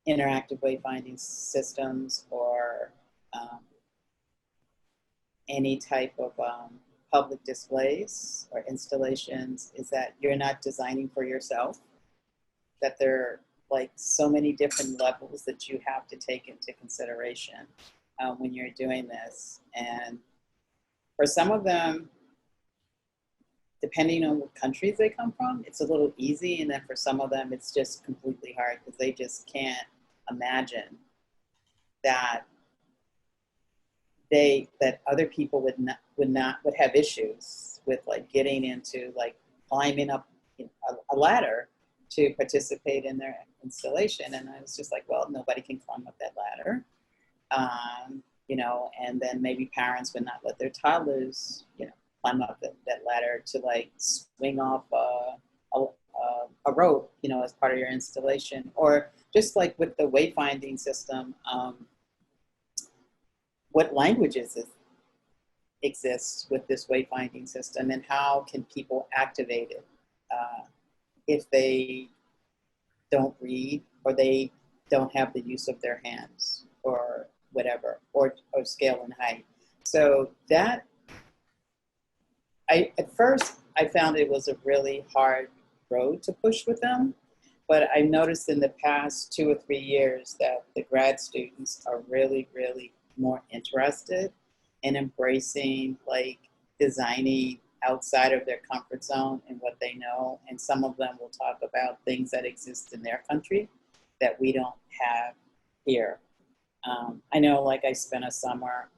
interactive wayfinding systems, or any type of public displays or installations, is that you're not designing for yourself, that there are like so many different levels that you have to take into consideration when you're doing this. And for some of them, depending on what countries they come from, it's a little easy. And then for some of them, it's just completely hard because they just can't imagine that that other people would have issues with like getting into like climbing up a ladder to participate in their installation. And I was just like, well, nobody can climb up that ladder. And then maybe parents would not let their toddlers, climb up that ladder to like swing off a rope, as part of your installation. Or just like with the wayfinding system, what languages exist with this wayfinding system, and how can people activate it if they don't read, or they don't have the use of their hands, or whatever, or scale and height. So that, at first I found it was a really hard road to push with them, but I noticed in the past 2 or 3 years that the grad students are really, really more interested in embracing like designing outside of their comfort zone and what they know. And some of them will talk about things that exist in their country that we don't have here. I know, like, I spent a summer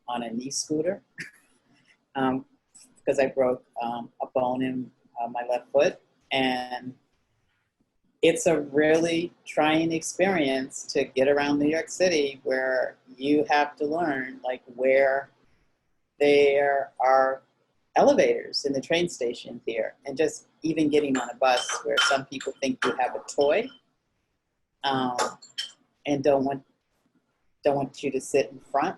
on a knee scooter because I broke a bone in my left foot. And it's a really trying experience to get around New York City, where you have to learn like where there are elevators in the train station here, and just even getting on a bus where some people think you have a toy and don't want you to sit in front.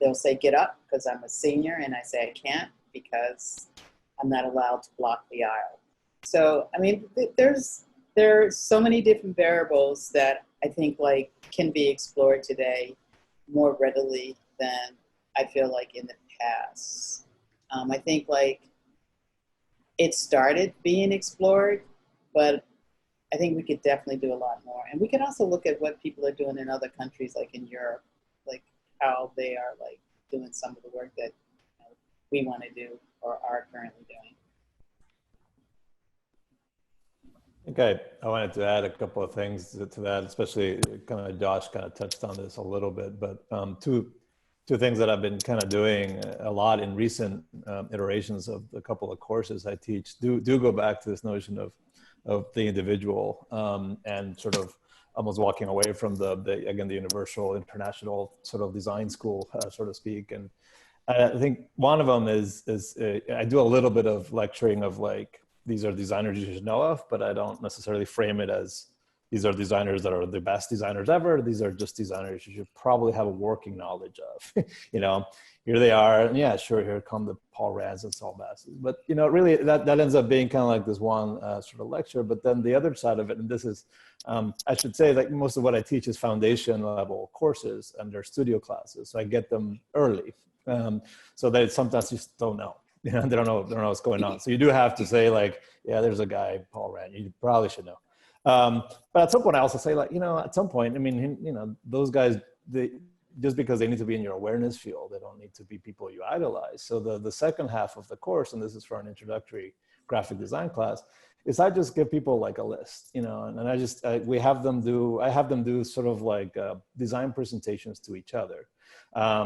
They'll say, get up, because I'm a senior, and I say I can't because I'm not allowed to block the aisle. So, I mean, there's so many different variables that I think like can be explored today more readily than I feel like in the past. I think like it started being explored, but I think we could definitely do a lot more. And we could also look at what people are doing in other countries, like in Europe, like how they are like doing some of the work that we want to do or are currently doing. Okay, I wanted to add a couple of things to that, especially kind of Josh kind of touched on this a little bit, but two things that I've been kind of doing a lot in recent iterations of a couple of courses I teach do go back to this notion of the individual and sort of almost walking away from the universal international sort of design school, so to speak. And I think one of them is I do a little bit of lecturing of like, these are designers you should know of, but I don't necessarily frame it as these are designers that are the best designers ever. These are just designers you should probably have a working knowledge of. Here they are. And yeah, sure, here come the Paul Rands and Saul Basses. But, really that ends up being kind of like this one sort of lecture. But then the other side of it, and this is, I should say, like most of what I teach is foundation level courses and they're studio classes. So I get them early. So that sometimes you just don't know. They don't know what's going on. So you do have to say like, yeah, there's a guy, Paul Rand, you probably should know. But at some point I also say like, at some point, I mean, those guys, just because they need to be in your awareness field, they don't need to be people you idolize. So the second half of the course, and this is for an introductory graphic design class, is I just give people like a list, and I have them do sort of like design presentations to each other.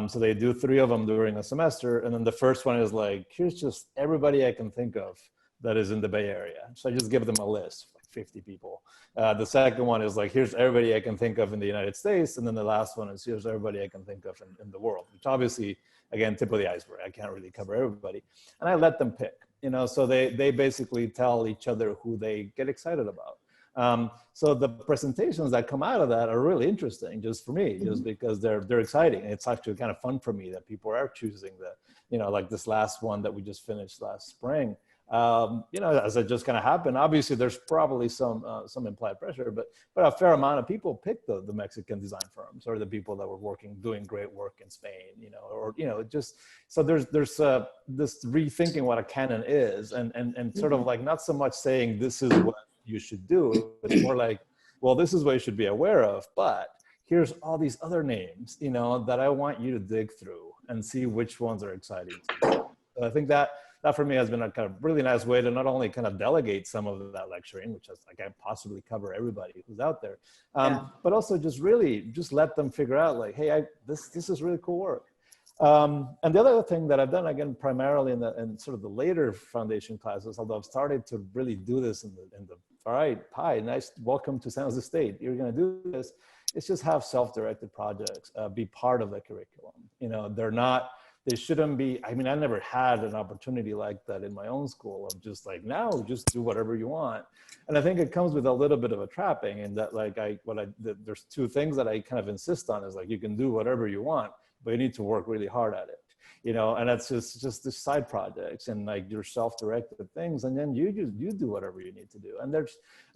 So they do 3 of them during a semester. And then the first one is like, here's just everybody I can think of that is in the Bay Area. So I just give them a list, like 50 people. The second one is like, here's everybody I can think of in the United States. And then the last one is, here's everybody I can think of in the world, which obviously, again, tip of the iceberg. I can't really cover everybody. And I let them pick, so they basically tell each other who they get excited about. So the presentations that come out of that are really interesting, just for me, just because they're exciting. It's actually kind of fun for me that people are choosing the, you know, like this last one that we just finished last spring. You know, as it just kind of happened, obviously there's probably some implied pressure, but a fair amount of people picked the Mexican design firms or the people that were doing great work in Spain, you know, or, you know, just, so there's this rethinking what a canon is and sort of like, not so much saying this is what you should do. It's more like, well, this is what you should be aware of, but here's all these other names, you know, that I want you to dig through and see which ones are exciting to you. So I think that for me has been a kind of really nice way to not only kind of delegate some of that lecturing, which is, I can't possibly cover everybody who's out there, but also just really just let them figure out like, hey, this is really cool work. And the other thing that I've done, again, primarily in sort of the later foundation classes, although I've started to really do this in the all right, hi, nice, welcome to San Jose State. You're gonna do this. It's just have self-directed projects be part of the curriculum. You know, they shouldn't be, I mean, I never had an opportunity like that in my own school of just like, now just do whatever you want. And I think it comes with a little bit of a trapping in that like, there's two things that I kind of insist on is like, you can do whatever you want, but you need to work really hard at it, you know, and that's just the side projects and like your self-directed things. And then you do whatever you need to do. And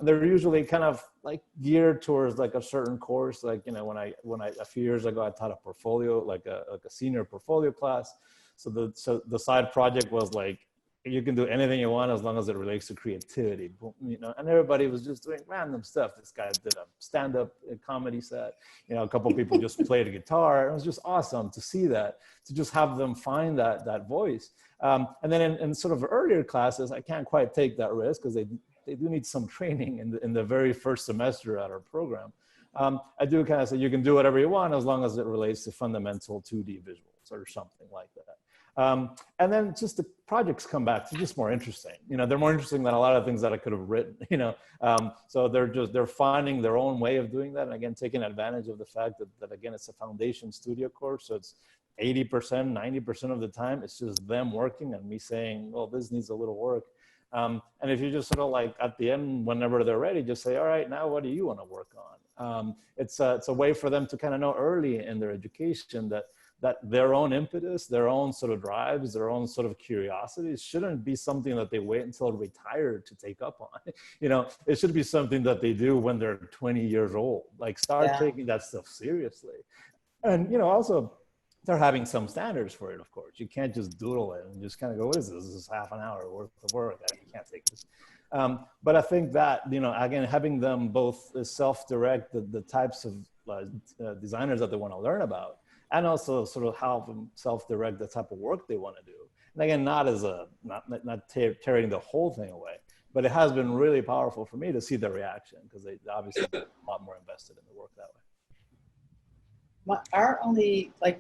they're usually kind of like geared towards like a certain course. Like, you know, when I a few years ago, I taught a portfolio, like a senior portfolio class. So the side project was like, you can do anything you want as long as it relates to creativity, you know, and everybody was just doing random stuff. This guy did a stand-up comedy set, you know, a couple of people just played a guitar. It was just awesome to see that, to just have them find that voice. And then in sort of earlier classes, I can't quite take that risk because they do need some training in the very first semester at our program. I do kind of say you can do whatever you want as long as it relates to fundamental 2D visuals or something like that. And then just the projects come back to just more interesting. You know, they're more interesting than a lot of things that I could have written, you know. So they're finding their own way of doing that. And again, taking advantage of the fact that again, it's a foundation studio course. So it's 80%, 90% of the time, it's just them working and me saying, well, this needs a little work. And if you just sort of like at the end, whenever they're ready, just say, all right, now what do you want to work on? It's a way for them to kind of know early in their education that their own impetus, their own sort of drives, their own sort of curiosities shouldn't be something that they wait until retired to take up on. You know, it should be something that they do when they're 20 years old. Like start taking that stuff seriously. And, you know, also they're having some standards for it, of course. You can't just doodle it and just kind of go, what is this? This is half an hour worth of work. You can't take this. But I think that, you know, again, having them both self-direct the types of designers that they want to learn about, and also sort of help them self-direct the type of work they want to do. And again, not tearing the whole thing away, but it has been really powerful for me to see the reaction because they obviously get a lot more invested in the work that way.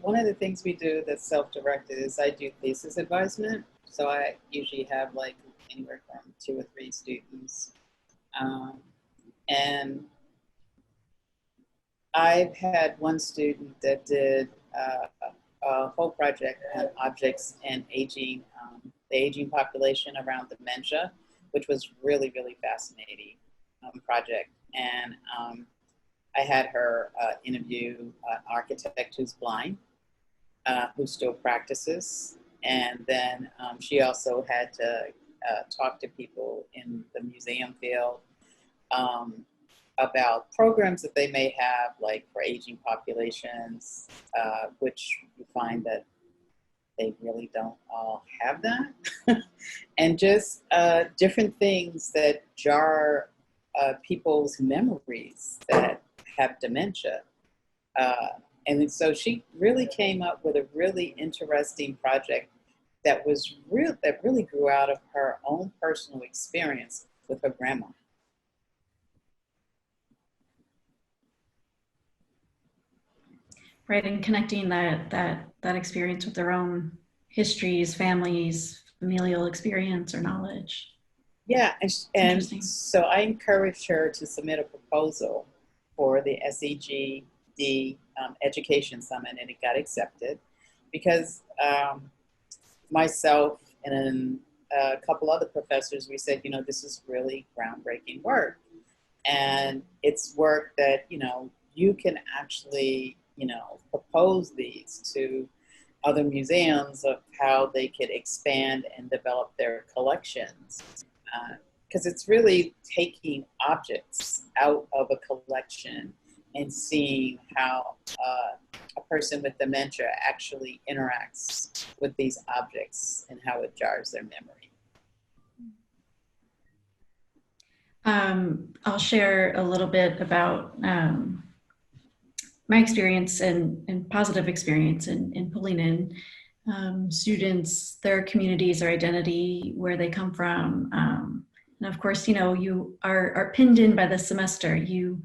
One of the things we do that's self-directed is I do thesis advisement. So I usually have like anywhere from 2 or 3 students. And I've had one student that did a whole project on objects and aging, the aging population around dementia, which was really, really fascinating project. And I had her interview an architect who's blind, who still practices. And then she also had to talk to people in the museum field about programs that they may have, like for aging populations, which you find that they really don't all have that. And just different things that jar people's memories that have dementia. And so she really came up with a really interesting project that really grew out of her own personal experience with her grandma. Right, and connecting that experience with their own histories, families, familial experience or knowledge. Yeah, and so I encouraged her to submit a proposal for the SEGD Education Summit, and it got accepted because myself and a couple other professors, we said, you know, this is really groundbreaking work. And it's work that, you can actually, propose these to other museums of how they could expand and develop their collections. Because it's really taking objects out of a collection and seeing how a person with dementia actually interacts with these objects and how it jars their memory. I'll share a little bit about my experience and positive experience in pulling in students, their communities, their identity, where they come from. And of course, you are pinned in by the semester. You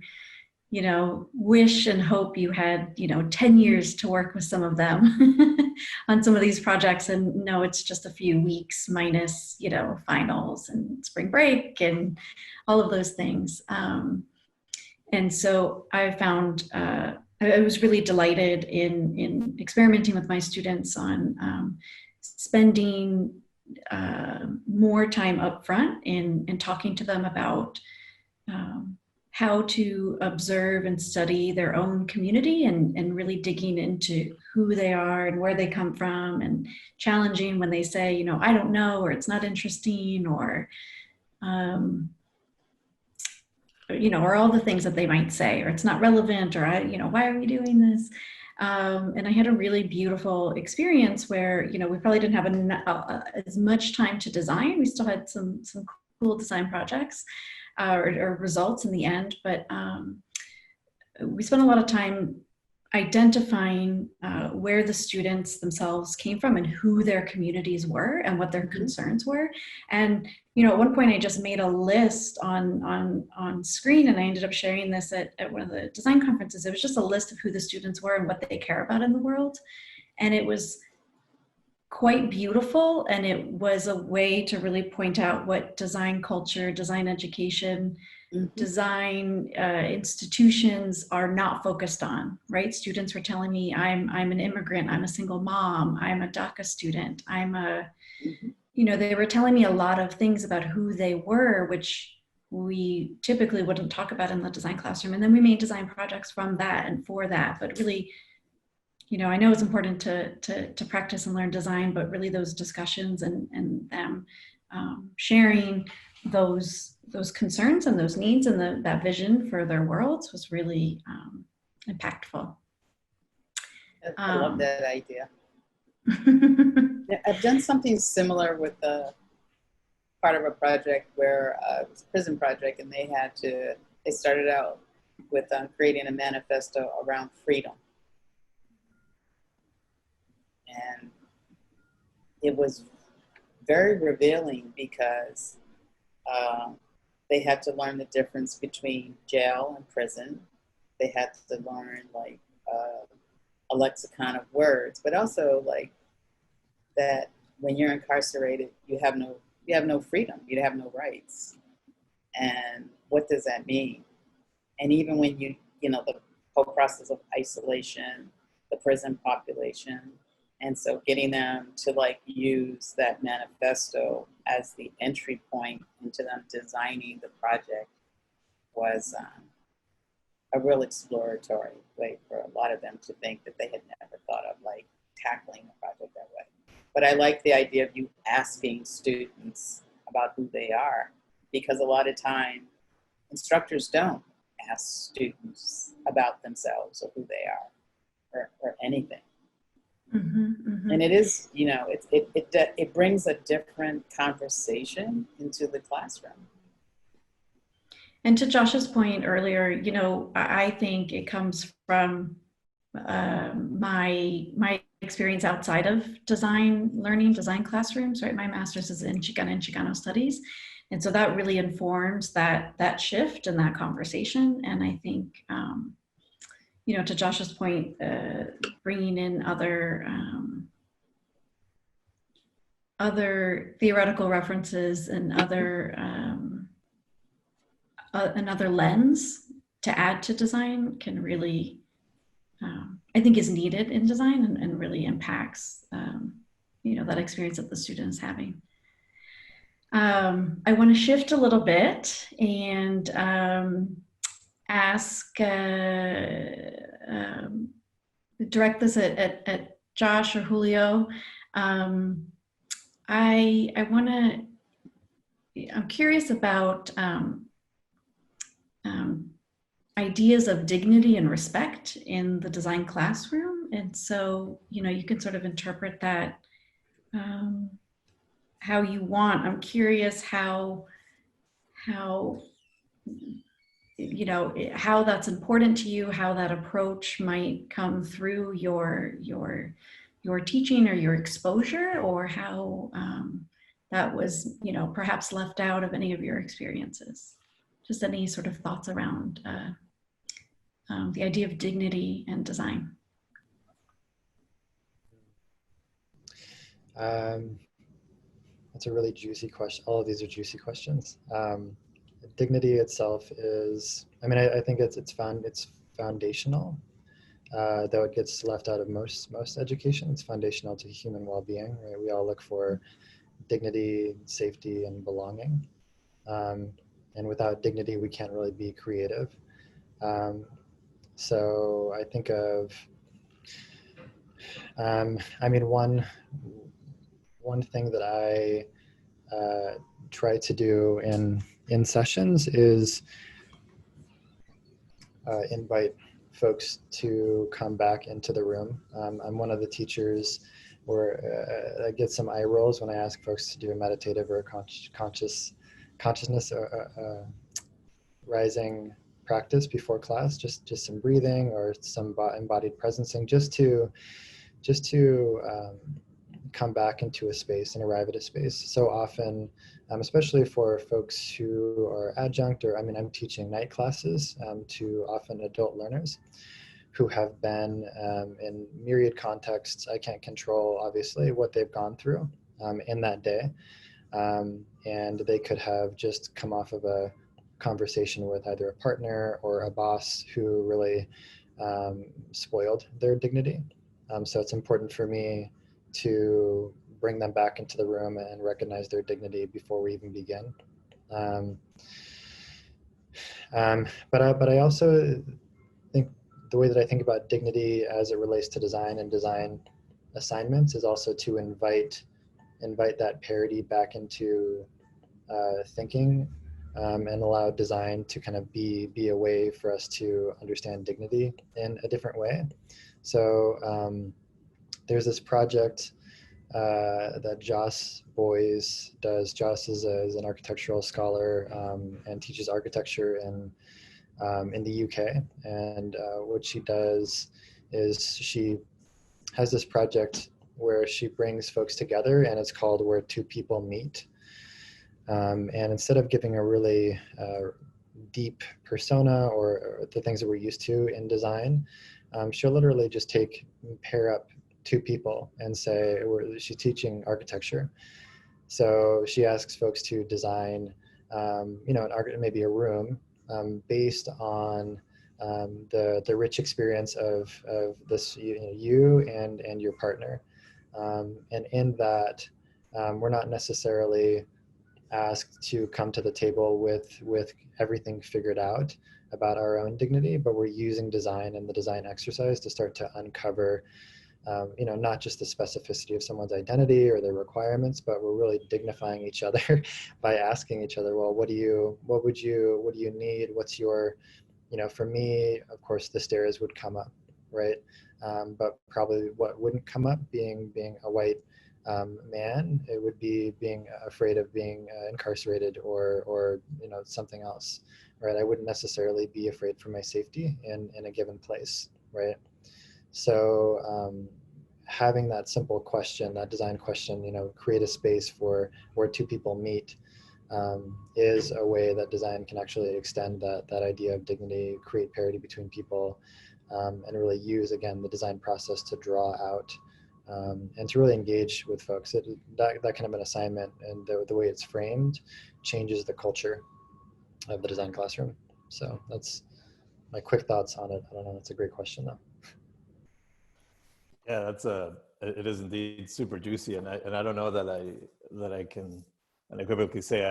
wish and hope you had, 10 years to work with some of them on some of these projects. And no, it's just a few weeks minus, finals and spring break and all of those things. And so I found, I was really delighted in experimenting with my students on spending more time up front in talking to them about how to observe and study their own community and really digging into who they are and where they come from, and challenging when they say, I don't know, or it's not interesting, or or all the things that they might say, or it's not relevant, or why are we doing this? And I had a really beautiful experience where, we probably didn't have as much time to design. We still had some cool design projects or results in the end, but we spent a lot of time identifying where the students themselves came from and who their communities were and what their concerns were. And at one point I just made a list on screen, and I ended up sharing this at one of the design conferences. It was just a list of who the students were and what they care about in the world. And it was quite beautiful, and it was a way to really point out what design culture, design education, design institutions are not focused on, right? Students were telling me, I'm an immigrant, I'm a single mom, I'm a DACA student, they were telling me a lot of things about who they were, which we typically wouldn't talk about in the design classroom. And then we made design projects from that and for that, but really, I know it's important to practice and learn design, but really those discussions and them sharing those concerns and those needs and that vision for their worlds was really impactful. I love that idea. I've done something similar with part of a project where it was a prison project, and they started out with creating a manifesto around freedom. And it was very revealing because they had to learn the difference between jail and prison. They had to learn a lexicon of words, but also that when you're incarcerated, you have no freedom, you have no rights. And what does that mean? And even when the whole process of isolation, the prison population, and so getting them to use that manifesto as the entry point into them designing the project was a real exploratory way for a lot of them to think that they had never thought of tackling a project that way. But I like the idea of you asking students about who they are, because a lot of time instructors don't ask students about themselves or who they are or anything. And it is, it brings a different conversation into the classroom. And to Josh's point earlier, I think it comes from my experience outside of design learning, design classrooms, right? My master's is in Chicana and Chicano studies. And so that really informs that shift and that conversation. And I think, to Josh's point, bringing in other theoretical references and another lens to add to design can really, I think, is needed in design and really impacts, that experience that the student is having. I want to shift a little bit and ask, direct this at Josh or Julio. I'm curious about ideas of dignity and respect in the design classroom. And so, you can sort of interpret that how you want. I'm curious how that's important to you, how that approach might come through your teaching or your exposure, or how that was, perhaps left out of any of your experiences. Just any sort of thoughts around the idea of dignity and design. That's a really juicy question. All of these are juicy questions. Dignity itself is, I think it's foundational, though it gets left out of most education. It's foundational to human well-being, right? We all look for dignity, safety, and belonging. And without dignity, we can't really be creative. So I think of, one thing that I try to do in sessions is invite folks to come back into the room. I'm one of the teachers where I get some eye rolls when I ask folks to do a meditative or a consciousness rising practice before class, just some breathing or some embodied presencing, just to come back into a space and arrive at a space. So often, especially for folks who are adjunct, or I'm teaching night classes to often adult learners who have been in myriad contexts. I can't control, obviously, what they've gone through in that day. And they could have just come off of a conversation with either a partner or a boss who really spoiled their dignity. So it's important for me to bring them back into the room and recognize their dignity before we even begin. But I also think the way that I think about dignity as it relates to design and design assignments is also to invite that parity back into thinking, and allow design to kind of be a way for us to understand dignity in a different way. So there's this project that Joss Boys does. Joss is an architectural scholar and teaches architecture in the UK. And what she does is she has this project where she brings folks together, and it's called Where Two People Meet. And instead of giving a really deep persona or the things that we're used to in design, she'll literally just pair up two people and say, she's teaching architecture. So she asks folks to design, maybe a room based on the rich experience of this, you and your partner. And in that, we're not necessarily asked to come to the table with everything figured out about our own dignity, but we're using design and the design exercise to start to uncover, not just the specificity of someone's identity or their requirements, but we're really dignifying each other by asking each other, well, what do you need? What's your, for me, of course, the stairs would come up, right? But probably what wouldn't come up, being a white man, it would be being afraid of being incarcerated or something else, right? I wouldn't necessarily be afraid for my safety in a given place, right? So having that simple question, that design question, create a space for where two people meet, is a way that design can actually extend that idea of dignity, create parity between people, and really use, again, the design process to draw out and to really engage with folks. That kind of an assignment and the way it's framed changes the culture of the design classroom. So that's my quick thoughts on it. I don't know, that's a great question though. Yeah, it is indeed super juicy, and I don't know that I can unequivocally say,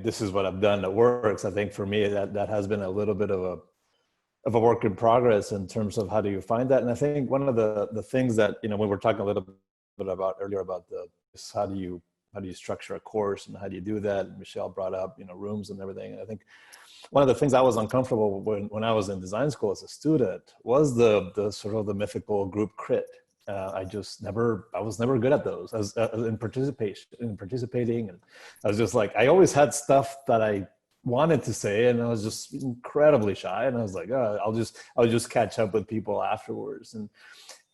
this is what I've done that works. I think for me, that has been a little bit of a work in progress in terms of how do you find that. And I think one of the things that, when we were talking a little bit about earlier about how do you structure a course and how do you do that? Michele brought up, rooms and everything. And I think one of the things I was uncomfortable when I was in design school as a student was the sort of the mythical group crit. I was never good at those in participating. And I was just like, I always had stuff that I wanted to say, and I was just incredibly shy. And I was like, oh, I'll just catch up with people afterwards.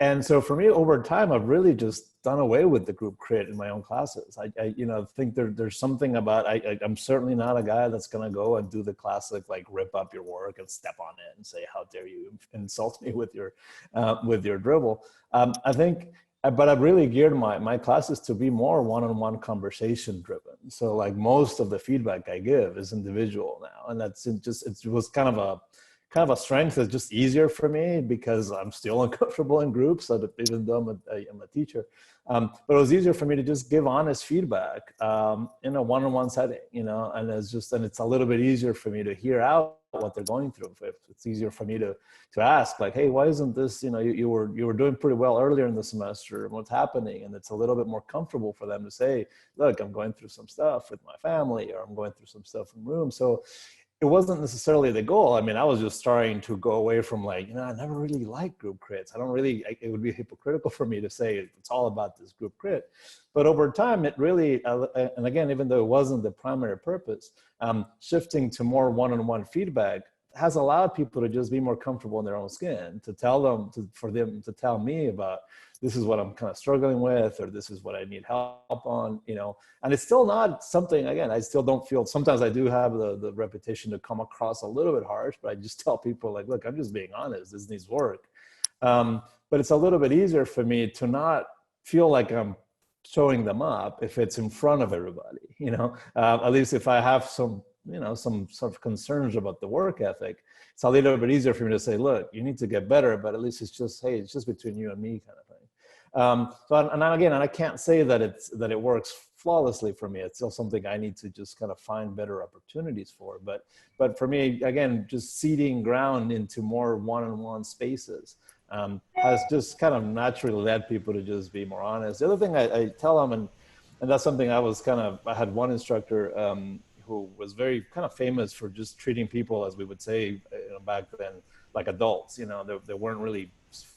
And so for me, over time, I've really just done away with the group crit in my own classes. I think there's something about, I'm certainly not a guy that's going to go and do the classic, like rip up your work and step on it and say, how dare you insult me with your dribble. But I've really geared my classes to be more one-on-one conversation driven. So like most of the feedback I give is individual now. And it was kind of a strength. It's just easier for me because I'm still uncomfortable in groups, even though I'm a teacher. But it was easier for me to just give honest feedback in a one-on-one setting, and it's a little bit easier for me to hear out what they're going through. It's easier for me to ask, like, hey, why isn't this, you were doing pretty well earlier in the semester, what's happening? And it's a little bit more comfortable for them to say, look, I'm going through some stuff with my family, or I'm going through some stuff in room. So it wasn't necessarily the goal. I mean, I was just starting to go away from like, I never really liked group crits. It would be hypocritical for me to say it's all about this group crit. But over time, it really, and again, even though it wasn't the primary purpose, shifting to more one-on-one feedback has allowed people to just be more comfortable in their own skin, for them to tell me about, this is what I'm kind of struggling with, or this is what I need help on, and it's still not something, again, I still don't feel, sometimes I do have the reputation to come across a little bit harsh, but I just tell people like, look, I'm just being honest, this needs work. But it's a little bit easier for me to not feel like I'm showing them up if it's in front of everybody, at least if I have some sort of concerns about the work ethic, it's a little bit easier for me to say, look, you need to get better, but at least it's just between you and me kind of thing. And I can't say that it works flawlessly for me. It's still something I need to just kind of find better opportunities for. But for me, again, just seeding ground into more one-on-one spaces has just kind of naturally led people to just be more honest. The other thing I tell them, and that's something I had one instructor who was very kind of famous for just treating people, as we would say back then, like adults. They weren't really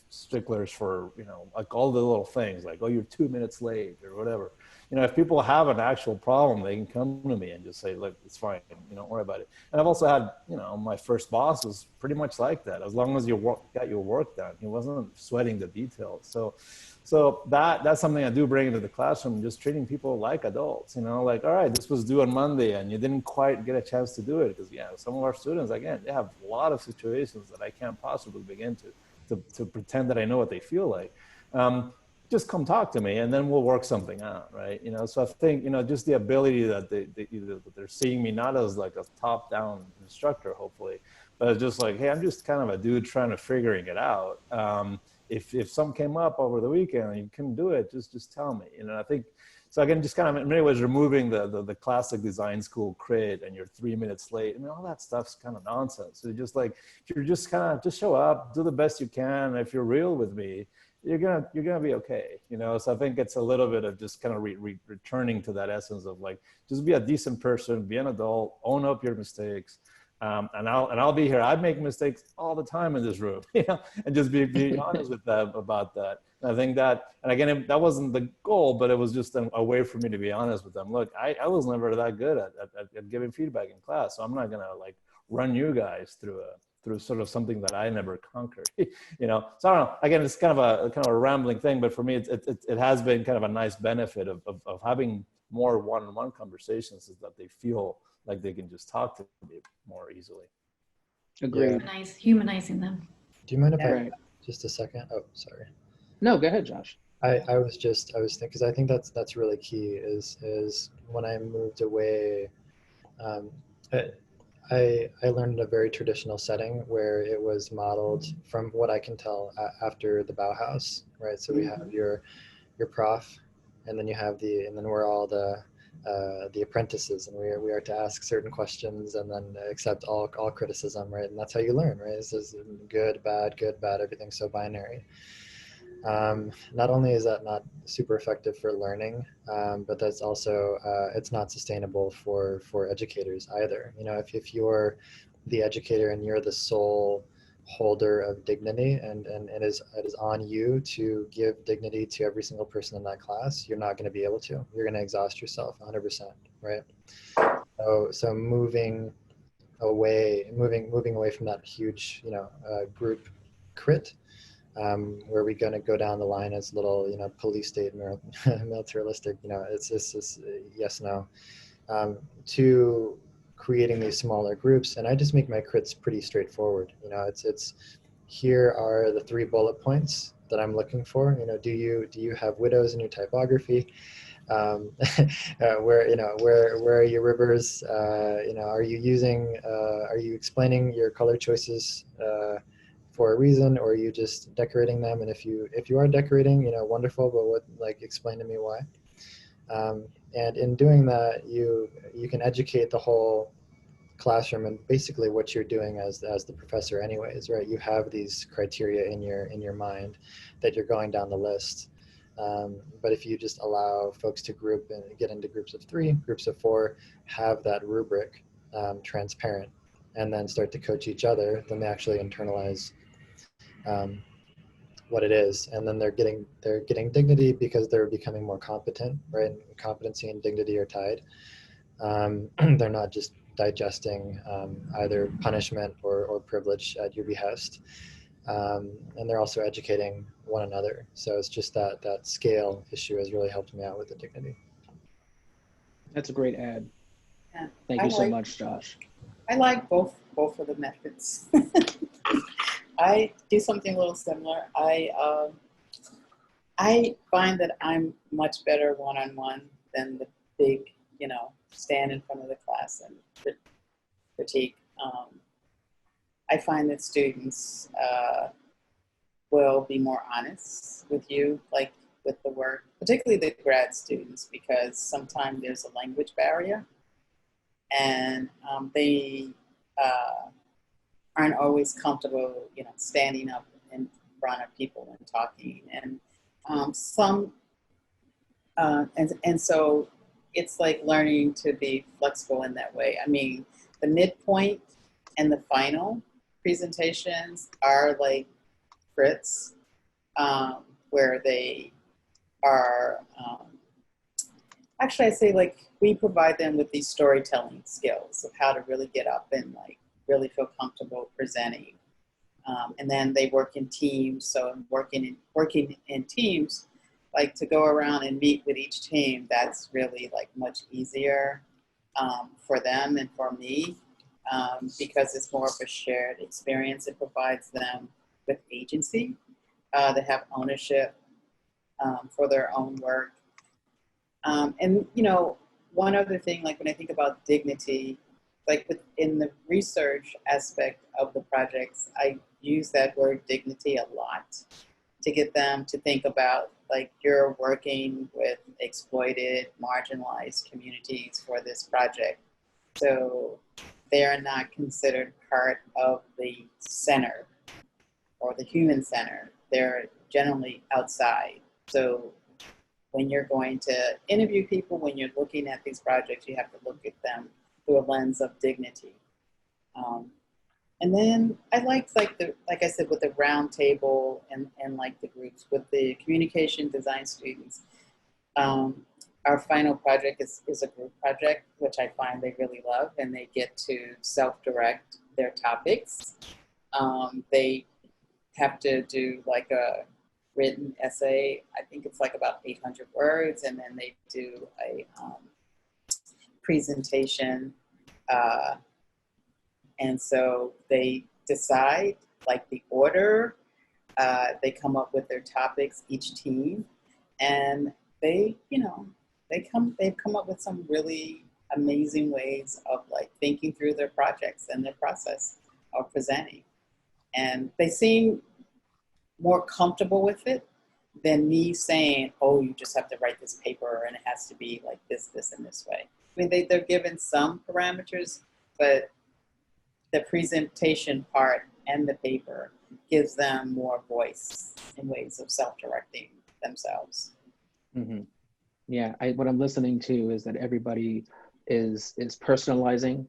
sticklers for, like all the little things like, oh, you're 2 minutes late or whatever. If people have an actual problem, they can come to me and just say, look, it's fine, don't worry about it. And I've also had, my first boss was pretty much like that. As long as you got your work done, he wasn't sweating the details. So that's something I do bring into the classroom, just treating people like adults, like, all right, this was due on Monday and you didn't quite get a chance to do it because, some of our students, again, they have a lot of situations that I can't possibly begin to pretend that I know what they feel like. Just come talk to me and then we'll work something out, right? So I think, just the ability that they're seeing me not as like a top-down instructor, hopefully, but it's just like, hey, I'm just kind of a dude trying to figuring it out. If something came up over the weekend and you couldn't do it, just tell me. I think, so again, just kind of in many ways removing the classic design school crit and you're 3 minutes late. I mean, all that stuff's kind of nonsense. So just like, if you're just kind of, just show up, do the best you can. If you're real with me, you're gonna be okay, So I think it's a little bit of just kind of returning to that essence of like, just be a decent person, be an adult, own up your mistakes, and I'll be here. I make mistakes all the time in this room, and just be honest with them about that. And I think that, and again, that wasn't the goal, but it was just a way for me to be honest with them. Look, I was never that good at giving feedback in class, so I'm not gonna like run you guys through sort of something that I never conquered, So I don't know. Again, it's kind of a rambling thing, but for me, it has been kind of a nice benefit of having more one-on-one conversations, is that they feel like they can just talk to me more easily. Agreed. Nice, humanizing them. Do you mind if Right. just a second? Oh, sorry. No, go ahead, Josh. I was thinking, because I think that's really key is when I moved away, I learned in a very traditional setting where it was modeled, from what I can tell, after the Bauhaus, right? So we have your prof, and then you have and then where all the the apprentices, and we are to ask certain questions and then accept all criticism, right? And that's how you learn, right? This is good, bad, everything's so binary. Not only is that not super effective for learning, but that's also, it's not sustainable for educators either. You know, if you're the educator and you're the sole holder of dignity, and it is on you to give dignity to every single person in that class, you're not going to be able to. You're going to exhaust yourself 100%, right? So moving away from that huge, group crit, where we're going to go down the line as little, police state militaristic, it's just yes, no, to creating these smaller groups. And I just make my crits pretty straightforward. It's here are the 3 bullet points that I'm looking for. Do you have widows in your typography? Where are your rivers? Are you explaining your color choices for a reason, or are you just decorating them? And if you are decorating, wonderful, but explain to me why. And in doing that, you can educate the whole classroom, and basically what you're doing as the professor anyways, right? You have these criteria in your mind that you're going down the list. But if you just allow folks to group and get into groups of 3, groups of 4, have that rubric transparent, and then start to coach each other, then they actually internalize what it is, and then they're getting dignity because they're becoming more competent, right? Competency and dignity are tied. They're not just digesting either punishment or privilege at your behest, and they're also educating one another. So it's just that scale issue has really helped me out with the dignity. That's a great ad. Yeah. Thank you so much, Josh. I like both of the methods. I do something a little similar. I find that I'm much better one-on-one than the big, stand in front of the class and critique. I find that students will be more honest with you, like with the work, particularly the grad students, because sometimes there's a language barrier, and they aren't always comfortable, standing up in front of people and talking, and and so it's like learning to be flexible in that way. I mean, the midpoint and the final presentations are like crits, where they are, actually I say, like, we provide them with these storytelling skills of how to really get up and really feel comfortable presenting. And then they work in teams. So working in teams, to go around and meet with each team, that's really much easier for them and for me, because it's more of a shared experience. It provides them with agency. They have ownership for their own work. And, one other thing, when I think about dignity, within the research aspect of the projects, I use that word dignity a lot to get them to think about, you're working with exploited, marginalized communities for this project. So they are not considered part of the center or the human center. They're generally outside. So when you're going to interview people, when you're looking at these projects, you have to look at them through a lens of dignity. And then I like I said, with the round table and the groups with the communication design students. Our final project is a group project, which I find they really love, and they get to self-direct their topics. They have to do a written essay. I think it's about 800 words, and then they do a presentation. And so they decide the order, they come up with their topics, each team, and they've come up with some really amazing ways of thinking through their projects and their process of presenting. And they seem more comfortable with it than me saying, oh, you just have to write this paper and it has to be like this, this, and this way. I mean, they're given some parameters, but the presentation part and the paper gives them more voice in ways of self-directing themselves. Mm-hmm. Yeah, what I'm listening to is that everybody is personalizing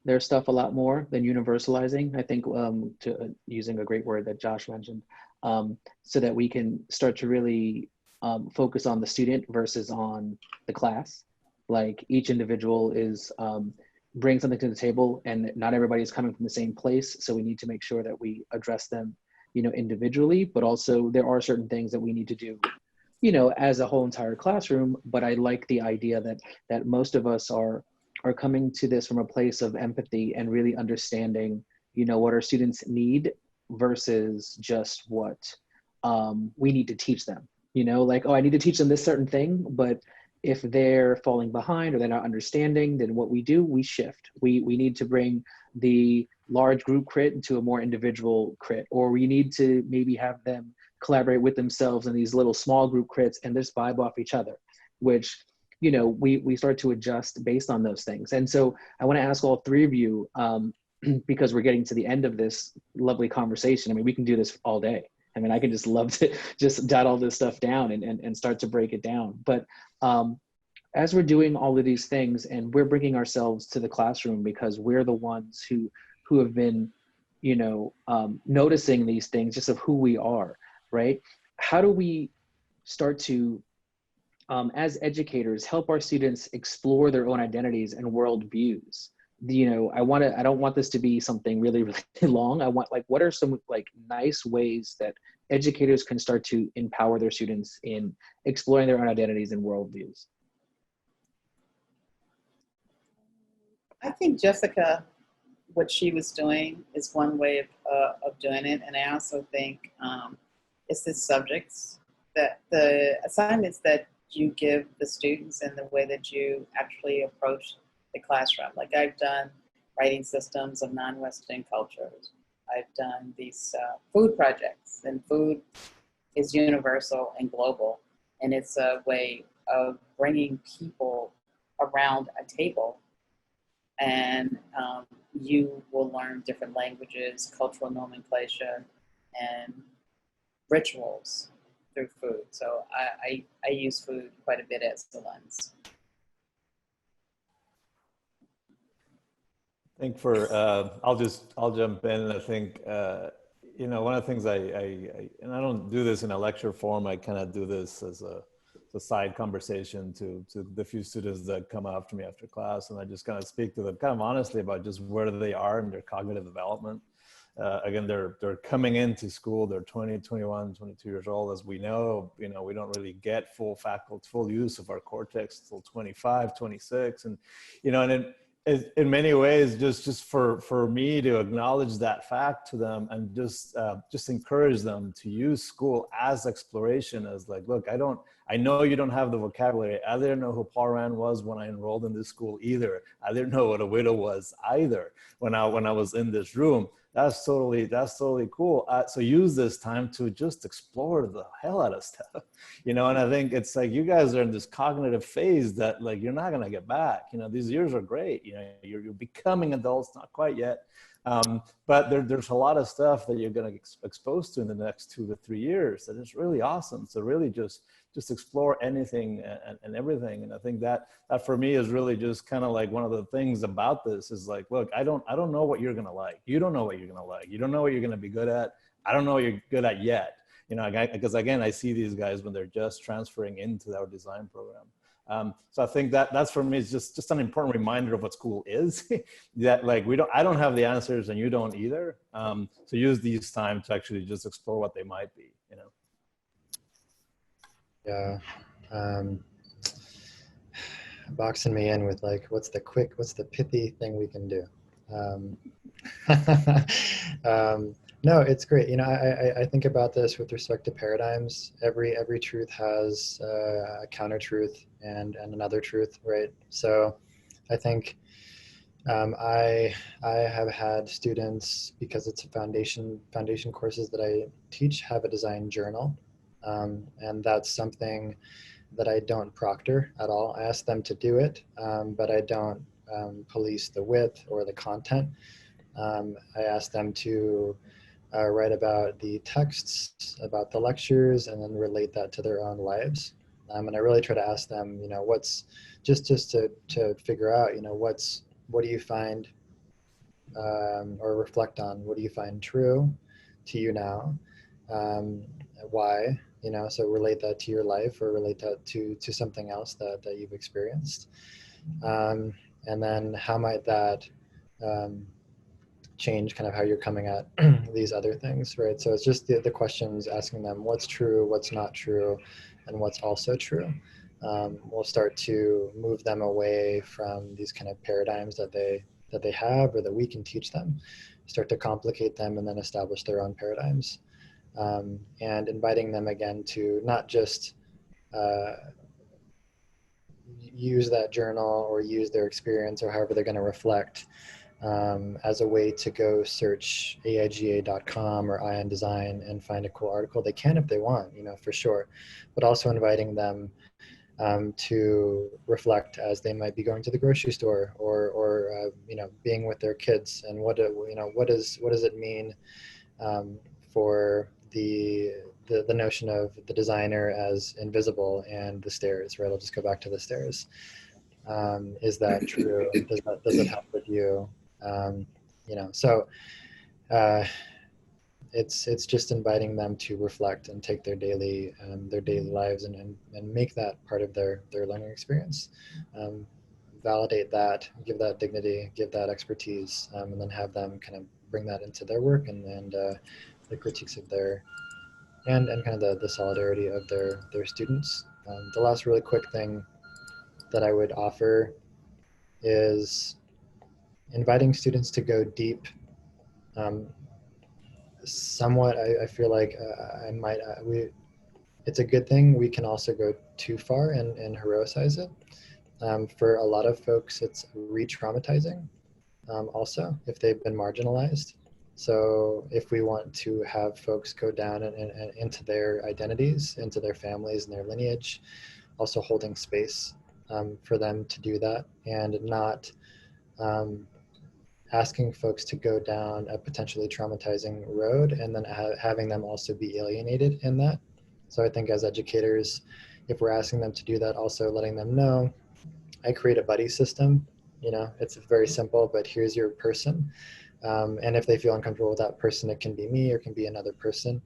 their stuff a lot more than universalizing. I think using a great word that Josh mentioned, so that we can start to really focus on the student versus on the class. Like each individual is bring something to the table, and not everybody is coming from the same place. So we need to make sure that we address them, individually, but also there are certain things that we need to do, as a whole entire classroom. But I like the idea that most of us are coming to this from a place of empathy and really understanding, what our students need versus just what we need to teach them. Like, oh, I need to teach them this certain thing, but if they're falling behind or they're not understanding, then what we do, we shift. We need to bring the large group crit into a more individual crit, or we need to maybe have them collaborate with themselves in these little small group crits and just vibe off each other, which, we start to adjust based on those things. And so I want to ask all three of you, because we're getting to the end of this lovely conversation. I mean, we can do this all day. I mean, I can just love to just jot all this stuff down and start to break it down. But as we're doing all of these things and we're bringing ourselves to the classroom because we're the ones who have been, noticing these things just of who we are, right? How do we start to, as educators, help our students explore their own identities and worldviews? I don't want this to be something really, really long. I want, like, what are some nice ways that educators can start to empower their students in exploring their own identities and worldviews? I think Jessica, what she was doing is one way of doing it. And I also think it's the subjects, that the assignments that you give the students and the way that you actually approach the classroom. Like, I've done writing systems of non-Western cultures. I've done these food projects, and food is universal and global. And it's a way of bringing people around a table, and you will learn different languages, cultural nomenclature, and rituals through food. So I use food quite a bit as the lens. I think I'll jump in. I think, one of the things and I don't do this in a lecture form, I kind of do this as a side conversation to the few students that come after me after class. And I just kind of speak to them kind of honestly about just where they are in their cognitive development. Again, they're coming into school, they're 20, 21, 22 years old. As we know, we don't really get full use of our cortex till 25, 26. And, and in many ways, just for me to acknowledge that fact to them and just encourage them to use school as exploration, as like, look, I know you don't have the vocabulary. I didn't know who Paul Rand was when I enrolled in this school either. I didn't know what a widow was either when I was in this room. That's totally cool. So use this time to just explore the hell out of stuff, and I think it's like you guys are in this cognitive phase that like you're not gonna get back. These years are great. You're becoming adults, not quite yet, but there's a lot of stuff that you're gonna get exposed to in the next 2 to 3 years that is really awesome. So really just explore anything and everything. And I think that for me is really just kind of like one of the things about this is like, look, I don't know what you're going to like. You don't know what you're going to like. You don't know what you're going to be good at. I don't know what you're good at yet. Because again, I see these guys when they're just transferring into our design program. So I think that's for me is just an important reminder of what school is. That like I don't have the answers and you don't either. So use these time to actually just explore what they might be. Yeah, boxing me in with like, what's the pithy thing we can do? No, it's great. I think about this with respect to paradigms. Every truth has a counter truth and another truth, right? So I think I have had students, because it's a foundation courses that I teach, have a design journal. And that's something that I don't proctor at all. I ask them to do it, but I don't police the width or the content. I ask them to write about the texts, about the lectures, and then relate that to their own lives. And I really try to ask them, you know, what's just to figure out, you know, what do you find or reflect on, what do you find true to you now? Why? You know, so relate that to your life or relate that to something else that you've experienced. And then how might that change kind of how you're coming at these other things, right? So it's just the questions, asking them what's true, what's not true, and what's also true. We'll start to move them away from these kind of paradigms that they have or that we can teach them, start to complicate them, and then establish their own paradigms. And inviting them again to not just use that journal or use their experience or however they're going to reflect as a way to go search AIGA.com or Ion Design and find a cool article. They can if they want, you know, for sure, but also inviting them to reflect as they might be going to the grocery store or you know, being with their kids, and what does it mean for the notion of the designer as invisible and the stairs, right? I'll just go back to the stairs. Is that true? Does it help with you? You know, so it's just inviting them to reflect and take their daily lives and make that part of their learning experience. Validate that, give that dignity, give that expertise, and then have them kind of bring that into their work and the critiques of their and kind of the solidarity of their students. The last really quick thing that I would offer is inviting students to go deep. Somewhat, I feel like it's a good thing. We can also go too far and heroicize it. For a lot of folks, it's re-traumatizing also if they've been marginalized. So if we want to have folks go down and into their identities, into their families and their lineage, also holding space for them to do that, and not asking folks to go down a potentially traumatizing road and then having them also be alienated in that. So I think as educators, if we're asking them to do that, also letting them know, I create a buddy system, you know, it's very simple, but here's your person. And if they feel uncomfortable with that person, it can be me or it can be another person.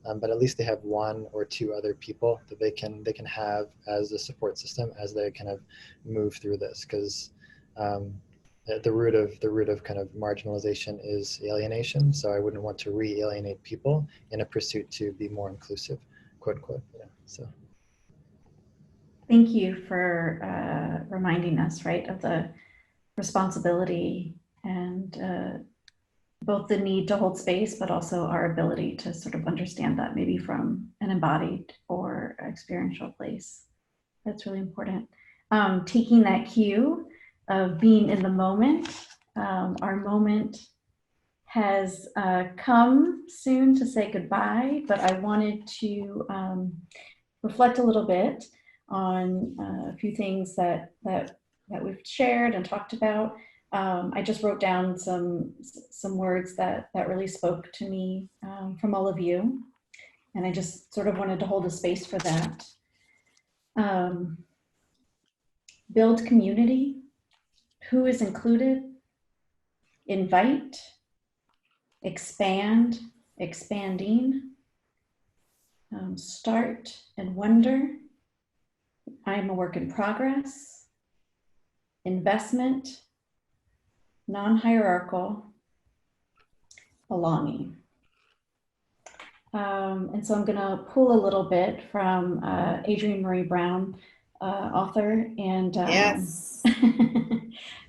But at least they have one or two other people that they can have as a support system as they kind of move through this. Because the root of kind of marginalization is alienation. So I wouldn't want to re-alienate people in a pursuit to be more inclusive, quote unquote. Yeah. So. Thank you for reminding us, right, of the responsibility and both the need to hold space, but also our ability to sort of understand that maybe from an embodied or experiential place. That's really important. Taking that cue of being in the moment. Our moment has come soon to say goodbye, but I wanted to reflect a little bit on a few things that we've shared and talked about. I just wrote down some words that really spoke to me from all of you, and I just sort of wanted to hold a space for that. Build community. Who is included? Invite. Expand. Expanding. Start and wonder. I am a work in progress. Investment. Non-hierarchical. Belonging. And so I'm going to pull a little bit from Adrienne Marie Brown, author, and yes.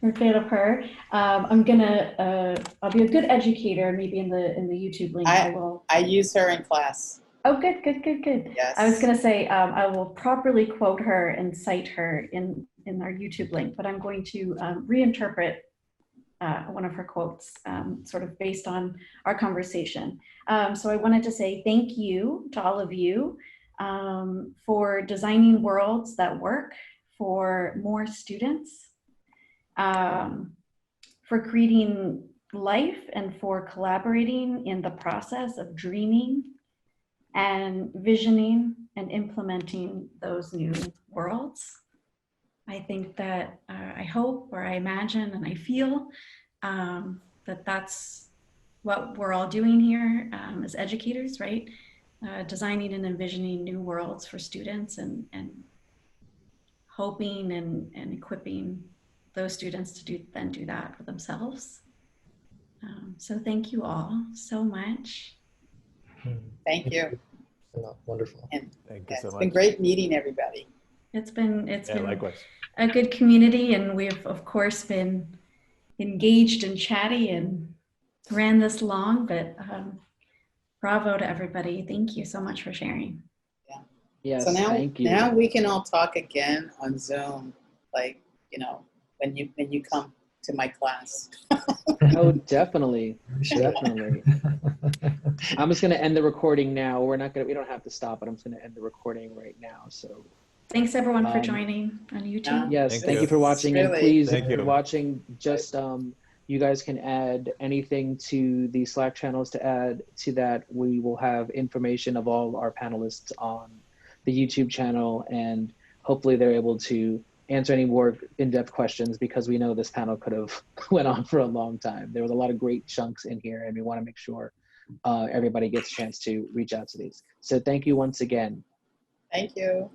we're a fan of her. I'm gonna I'll be a good educator, maybe in the YouTube link. I use her in class. Oh, good. Yes. I was gonna say I will properly quote her and cite her in our YouTube link, but I'm going to reinterpret one of her quotes, sort of based on our conversation. So I wanted to say thank you to all of you for designing worlds that work for more students, for creating life, and for collaborating in the process of dreaming and visioning and implementing those new worlds. I think that I hope, or I imagine, and I feel that that's what we're all doing here as educators, right? Designing and envisioning new worlds for students, and hoping and equipping those students to then do that for themselves. So thank you all so much. Thank you. Wonderful. And Thank you so it's much. been great meeting everybody. It's been Likewise. a good community, and we've of course been engaged and chatty and ran this long, but bravo to everybody. Thank you so much for sharing. Yes, So thank you. now we can all talk again on Zoom, like, you know, when you come to my class. Oh, definitely, definitely. I'm just gonna end the recording now. We don't have to stop it. I'm just gonna end the recording right now. So Thanks everyone for joining on YouTube. yes, Thank thank you you for watching, and Really, please, if thank you're you. watching, just you guys can add anything to the Slack channels to add to that. We will have information of all our panelists on the YouTube channel, and hopefully they're able to answer any more in-depth questions, because we know this panel could have went on for a long time. There was a lot of great chunks in here, and we want to make sure everybody gets a chance to reach out to these. So thank you once again. Thank you.